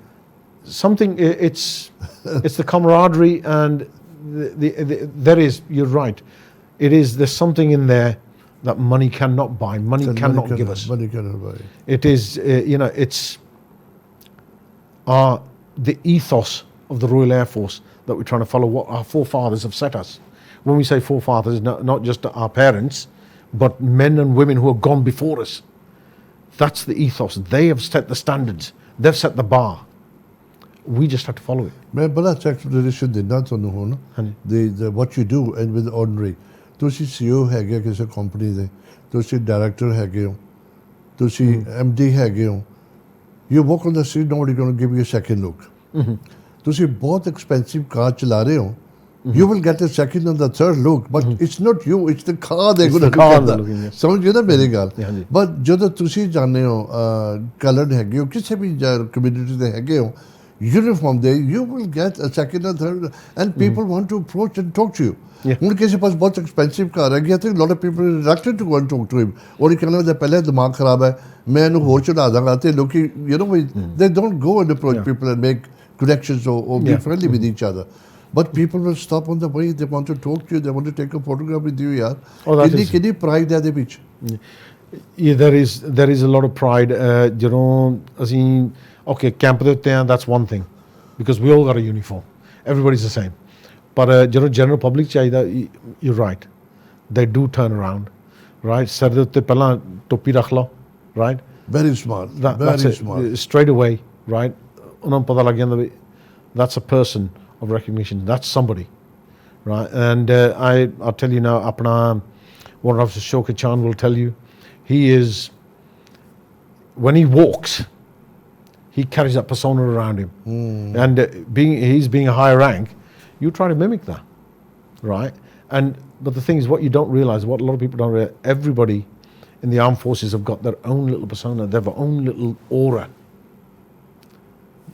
Something, it's the camaraderie, and there is, you're right, there's something in there that money cannot buy, money cannot give us. Money cannot buy. It is, you know, it's the ethos of the Royal Air Force that we're trying to follow, what our forefathers have set us. When we say forefathers, not just our parents, but men and women who have gone before us. That's the ethos. They have set the standards. They've set the bar. We just have to follow it. मैं बड़ा explanation देना ਤੁਹਾਨੂੰ ਹੁਣ the what you do and with ordinary. ਤੁਸੀਂ CEO ਹੈਗੇ ਕਿਸੇ company ਦੇ, ਤੁਸੀਂ ਡਾਇਰੈਕਟਰ ਹੈਗੇ ਹੋ, ਤੁਸੀਂ MD ਹੈਗੇ ਹੋ. You walk on the street, nobody going to give you a second look. ਤੁਸੀਂ ਬਹੁਤ expensive car ਚਲਾ ਰਹੇ ਹੋ. You will get a second and the third look, but it's not you, it's the car they're going to look at that. ਸਮਝ ਨਾ ਮੇਰੀ ਗੱਲ. But ਜਦੋਂ ਤੁਸੀਂ ਜਾਣਦੇ ਹੋ ਕਲਰਡ ਹੈਗੇ ਹੋ, ਕਿਸੇ ਵੀ ਕਮਿਊਨਿਟੀ ਦੇ ਹੈਗੇ ਹੋ, uniform there, you will get a second and third, and people want to approach and talk to you. ਹੁਣ ਕਿਸੇ ਪਾਸ ਬਹੁਤ expensive car ਹੈਗੀ, I think a lot of people are reluctant to go and talk to him. ਔਰ ਇਹ ਕਹਿੰਦਾ ਪਹਿਲੇ ਦਿਮਾਗ ਖਰਾਬ ਹੈ, ਮੈਂ ਇਹਨੂੰ ਹੋਰ ਚੜਾ ਦਾਂਗਾ, ਤੇ ਲੋਕੀ, you know, they don't go and approach people and make connections or be friendly with each other. But people will stop on the way. They want to talk to you. They want to take a photograph with you. Yaar. Kidney pride है दे बीच. Yeah, there is a lot of pride. ਜਦੋਂ ਅਸੀਂ okay camp ਦੇ ਉੱਤੇ ਆ, that's one thing, because we all got a uniform. Everybody's the same. But ਜਦੋਂ general public ਚਾਹੀਦਾ, you're right. They do turn around, right? ਸਿਰ ਦੇ ਉੱਤੇ ਪਹਿਲਾਂ ਟੋਪੀ ਰੱਖ ਲਓ, right? Very smart. That's Very it. smart. Straight away, right? ਉਹਨਾਂ ਨੂੰ ਪਤਾ ਲੱਗ ਜਾਂਦਾ ਵੀ that's a person of recognition. That's somebody, right? And I'll tell you now, ਆਪਣਾ one of Ashoka Chan will tell you, he is, when he walks, he carries that persona around him. And he's being a higher rank, you try to mimic that, right? But the thing is, what you don't realize, what a lot of people don't realize, everybody in the armed forces have got their own little persona, their own little aura.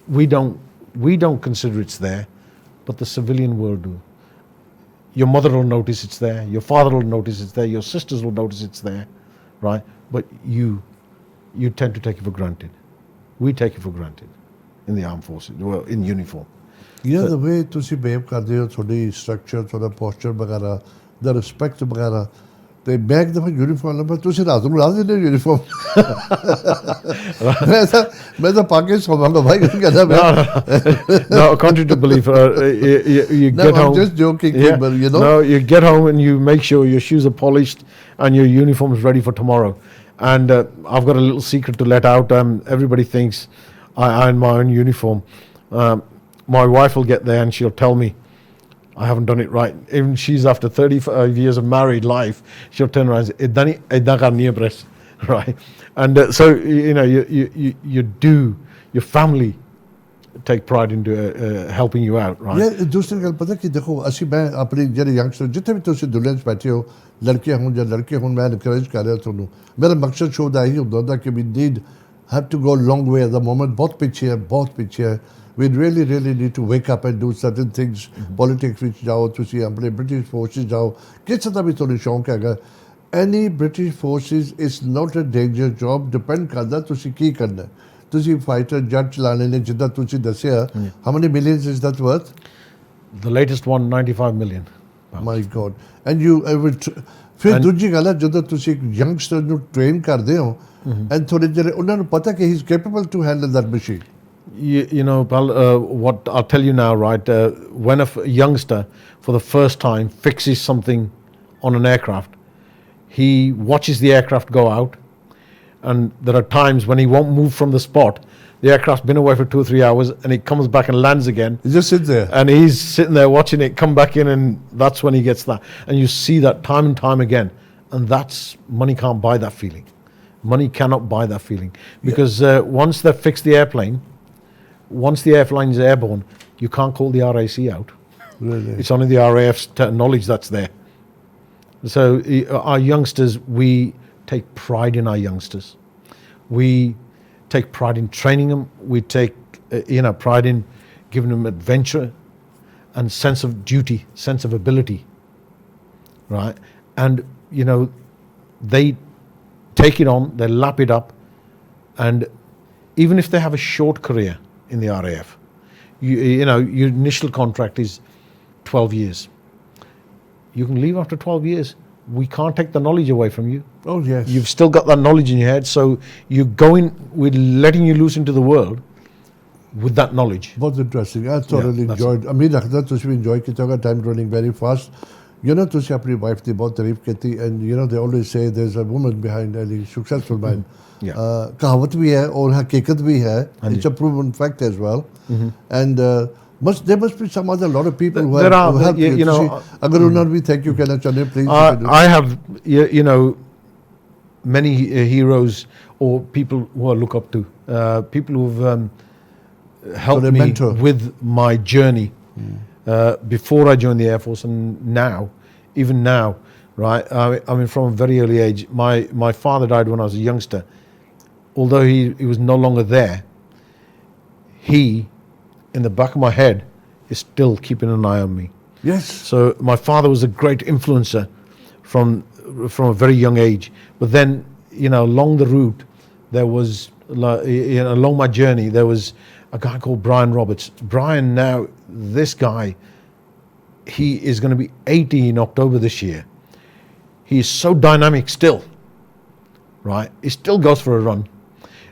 We don't consider it's there, but the civilian world do. Your mother will notice it's there, your father will notice it's there, your sisters will notice it's there, right? But you tend to take it for granted. We take it for granted in the armed forces, well, in uniform. Yeah, the way ਤੁਸੀਂ behave ਕਰਦੇ ਹੋ, ਤੁਹਾਡੀ structure, ਤੁਹਾਡਾ posture ਵਗੈਰਾ, the respect ਵਗੈਰਾ, ਤੇ ਮੈਂ ਇੱਕ ਦਫਾ ਯੂਨੀਫਾਰਮ ਲੱਭਾ, ਤੁਸੀਂ ਰਾਤ ਨੂੰ ਲਾ ਦਿੰਦੇ ਹੋ ਯੂਨੀਫਾਰਮ। ਮੈਂ ਤਾਂ ਪਾ ਕੇ ਸੌਵਾਂਗਾ ਭਾਈ, ਕਹਿੰਦਾ ਮੈਂ। No, contrary to belief, you No, get I'm home. just joking, Yeah. but you know. No, you get home and you make sure your shoes are polished and your uniform is ready for tomorrow. And I've got a little secret to let out. Everybody thinks I iron my own uniform. My wife will get there and she'll tell me I haven't done it right. Even she's after 35 years of married life, she'll turn around and say, "Idda karni hai press," right? And so you do, your family take pride into helping you out, right? ਇਹ ਦੂਸਰੀ ਗੱਲ ਪਤਾ ਕੀ, ਦੇਖੋ ਅਸੀਂ, ਮੈਂ ਆਪਣੀ ਜਿਹੜੇ youngster ਜਿੱਥੇ ਵੀ ਤੁਸੀਂ ਦੁਨੀਆ 'ਚ ਬੈਠੇ ਹੋ, ਲੜਕੇ ਹੋਣ ਜਾਂ ਲੜਕੇ ਹੋਣ, ਮੈਂ ਇਨਕਰੇਜ ਕਰ ਰਿਹਾ ਤੁਹਾਨੂੰ। ਮੇਰਾ ਮਕਸਦ ਸ਼ੋਅ ਦਾ ਇਹੀ ਹੁੰਦਾ ਕਿ we need have to go long way at the moment. ਬਹੁਤ ਪਿੱਛੇ ਹੈ, ਬਹੁਤ ਪਿੱਛੇ ਹੈ। We really need to wake up and do certain things. Politics ਵਿੱਚ ਜਾਓ, ਤੁਸੀਂ ਆਪਣੇ British forces ਜਾਓ, ਕਿਸੇ ਦਾ ਵੀ ਤੁਹਾਨੂੰ ਸ਼ੌਂਕ ਹੈਗਾ। Any British forces is not a dangerous job, depend ਕਰਦਾ ਤੁਸੀਂ ਕੀ ਕਰਨਾ। ਤੁਸੀਂ fighter jet ਚਲਾਣੇ ਨੇ, ਜਿੱਦਾਂ ਤੁਸੀਂ ਦੱਸਿਆ, how many millions is that worth? The latest one, 95 million. My God. And you ਫਿਰ ਦੂਜੀ ਗੱਲ ਹੈ, ਜਦੋਂ ਤੁਸੀਂ ਇੱਕ youngster ਨੂੰ train ਕਰਦੇ ਹੋ, and ਥੋੜੇ ਜਿਹੜੇ ਉਹਨਾਂ ਨੂੰ ਪਤਾ ਕਿ he is capable to handle that machine. You know, Pal, what I'll tell you now, right? When a youngster, for the first time, fixes something on an aircraft, he watches the aircraft go out, and there are times when he won't move from the spot. The aircraft's been away for 2 or 3 hours, and it comes back and lands again. He just sits there. And he's sitting there watching it come back in, and that's when he gets that. And you see that time and time again. And that's, money can't buy that feeling. Money cannot buy that feeling. Because once they've fixed the airplane, once the airplane is airborne, you can't call the RAC out. Really? It's only the RAF's knowledge that's there. So our youngsters, we take pride in our youngsters. We take pride in training them. We take pride in giving them adventure and sense of duty, sense of ability, right? And they take it on, they lap it up, and even if they have a short career in the RAF, your initial contract is 12 years. You can leave after 12 years. We can't take the knowledge away from you. Oh, yes. You've still got that knowledge in your head, so you're going, we're letting you loose into the world with that knowledge. बहुत interesting. I thoroughly that's enjoyed. उम्मीद रखता ਤੁਸੀਂ भी enjoy ਕੀਤਾ होगा. Time running very fast. ਤੁਸੀਂ ਆਪਣੀ wife ਦੀ ਬਹੁਤ ਤਾਰੀਫ ਕੀਤੀ, and they always say there's a woman behind any successful man. कहावत भी है और हकीकत भी है. It's a proven fact as well. And there must be some other lot of people who have helped you. अगर उन्होंने भी thank you कहना चाहते हैं, please. I have many heroes or people who I look up to, people who've helped me with my journey before I joined the Air Force and now, even now, right? I mean, from a very early age, my father died when I was a youngster. Although he was no longer there, he, in the back of my head, is still keeping an eye on me. Yes. So my father was a great influencer from a very young age. But then, along the route, there was, along my journey, there was a guy called Brian Roberts. Brian, now, this guy, he is going to be 80 in October this year. He is so dynamic still, right? He still goes for a run.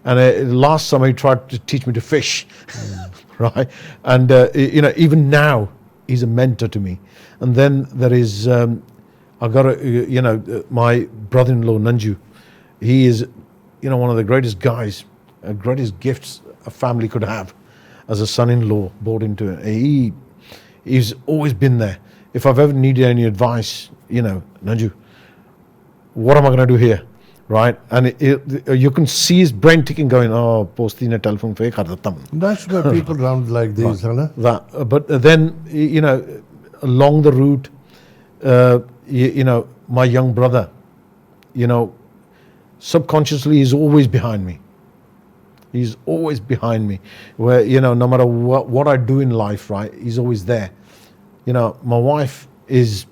And last summer he tried to teach me to fish, right? And even now he's a mentor to me. And then there is I got my brother-in-law Nanju. He is one of the greatest guys, greatest gifts a family could have as a son-in-law brought into it. He's always been there. If I've ever needed any advice, Nanju, what am I going to do here? Right? And you can see his brain ticking going, oh, posti ne telephone pe kar detta. That's why people around like these, huh? But then, along the route, my young brother, subconsciously he's always behind me. He's always behind me. Where, no matter what I do in life, right, he's always there. My wife is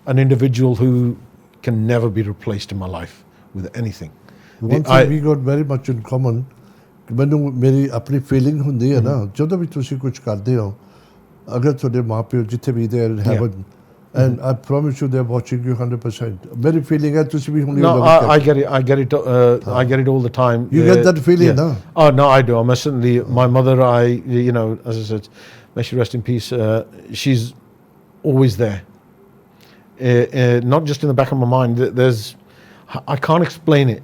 an individual who can never be replaced in my life with anything. One thing we got very much in common, ਮੈਨੂੰ ਮੇਰੀ ਆਪਣੀ feeling ਹੁੰਦੀ ਹੈ ਨਾ, ਜਦੋਂ ਵੀ ਤੁਸੀਂ ਕੁਝ ਕਰਦੇ ਹੋ, ਅਗਰ ਤੁਹਾਡੇ ਮਾਪਿਓ ਜਿੱਥੇ ਵੀ they are in heaven, and I promise you they're watching you 100%. ਮੇਰੀ ਫੀਲਿੰਗ ਹੈ ਤੁਸੀਂ ਵੀ ਹੁਣੇ No, I get it all the time. You get that feeling, no? Oh no, I do. I'm certainly my mother. As I said, may she rest in peace. She's always there. Not just in the back of my mind. I can't explain it,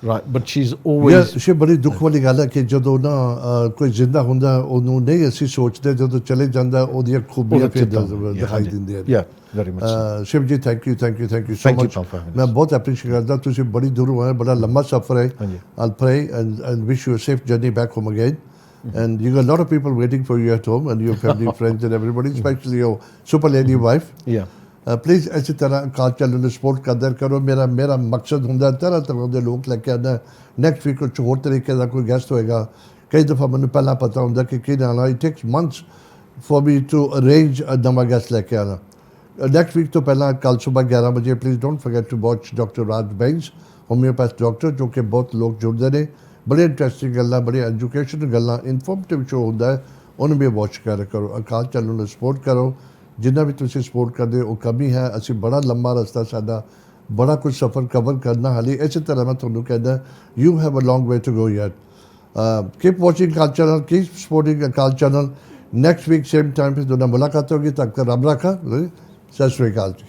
right? But she's always. Yeah, ਬੜੀ ਦੁੱਖ ਵਾਲੀ ਗੱਲ ਹੈ ਕਿ ਜਦੋਂ ਨਾ ਕੋਈ ਜ਼ਿੰਦਾ ਹੁੰਦਾ ਉਹਨੂੰ ਨਹੀਂ ਅਸੀਂ ਸੋਚਦੇ, ਜਦੋਂ ਚਲੇ ਜਾਂਦਾ ਉਹਦੀਆਂ ਖੂਬੀਆਂ ਫਿਰ ਦਿਖਾਈ ਦਿੰਦੀਆਂ ਨੇ. Yeah, very much. Shiv ji, thank you so much. ਮੈਂ ਬਹੁਤ ਐਪਰੀਸ਼ੀਏਟ ਕਰਦਾ, ਤੁਸੀਂ ਬੜੀ ਦੂਰੋਂ ਆਏ, ਬੜਾ ਲੰਮਾ ਸਫ਼ਰ ਹੈ. I'll pray and wish you a safe journey back home again. And you got a lot of people waiting for you at home, and your family, friends, and everybody, especially your super lady wife. Yeah. Please ਇਸੇ ਤਰ੍ਹਾਂ ਅਕਾਲ channel ਨੂੰ support ਕਰਦਿਆ ਕਰੋ. ਮੇਰਾ ਮਕਸਦ ਹੁੰਦਾ ਤਰ੍ਹਾਂ ਤਰ੍ਹਾਂ ਦੇ ਲੋਕ ਲੈ ਕੇ ਆਉਣਾ. ਨੈਕਸਟ ਵੀਕ ਕੁਛ ਹੋਰ ਤਰੀਕੇ ਦਾ ਕੋਈ ਗੈਸਟ ਹੋਏਗਾ. ਕਈ ਦਫਾ ਮੈਨੂੰ ਪਹਿਲਾਂ ਪਤਾ ਹੁੰਦਾ ਕਿ ਕੀ ਆਉਣਾ. It takes months for me to arrange ਨਵਾਂ ਗੈਸਟ ਲੈ ਕੇ ਆਉਣਾ. ਨੈਕਸਟ ਵੀਕ ਤੋਂ ਪਹਿਲਾਂ ਕੱਲ੍ਹ ਸੁਬਾਹ 11 ਵਜੇ please don't forget to watch doctor Raj Bains, homeopath doctor, ਜੋ ਕਿ ਬਹੁਤ ਲੋਕ ਜੁੜਦੇ ਨੇ. ਬੜੇ ਇੰਟਰਸਟਿੰਗ ਗੱਲਾਂ, ਬੜੀ ਐਜੂਕੇਸ਼ਨ ਗੱਲਾਂ, ਇਨਫੋਰਮੇਟਿਵ ਸ਼ੋ ਹੁੰਦਾ ਹੈ, ਉਹਨੂੰ ਵੀ ਵਾਚ ਕਰਿਆ ਕਰੋ. ਅਕਾਲ ਚੈਨਲ ਨੂੰ ਸਪੋਰਟ ਕਰੋ. ਜਿੰਨਾ ਵੀ ਤੁਸੀਂ ਸਪੋਰਟ ਕਰਦੇ ਉਹ ਕਮੀ ਹੈ. ਅਸੀਂ ਬੜਾ ਲੰਮਾ ਰਸਤਾ, ਸਾਡਾ ਬੜਾ ਕੁਝ ਸਫ਼ਰ ਕਵਰ ਕਰਨਾ ਹਾਲੇ. ਇਸੇ ਤਰ੍ਹਾਂ ਮੈਂ ਤੁਹਾਨੂੰ ਕਹਿੰਦਾ, you have a long way to go yet. Keep watching Akal channel, keep supporting Akal channel. Next week same time ਫਿਰ ਤੁਹਾਡਾ ਮੁਲਾਕਾਤ ਹੋਗੀ. ਤੱਕ ਰੱਬ ਰਾਖਾ. ਸਤਿ ਸ਼੍ਰੀ ਅਕਾਲ ਜੀ.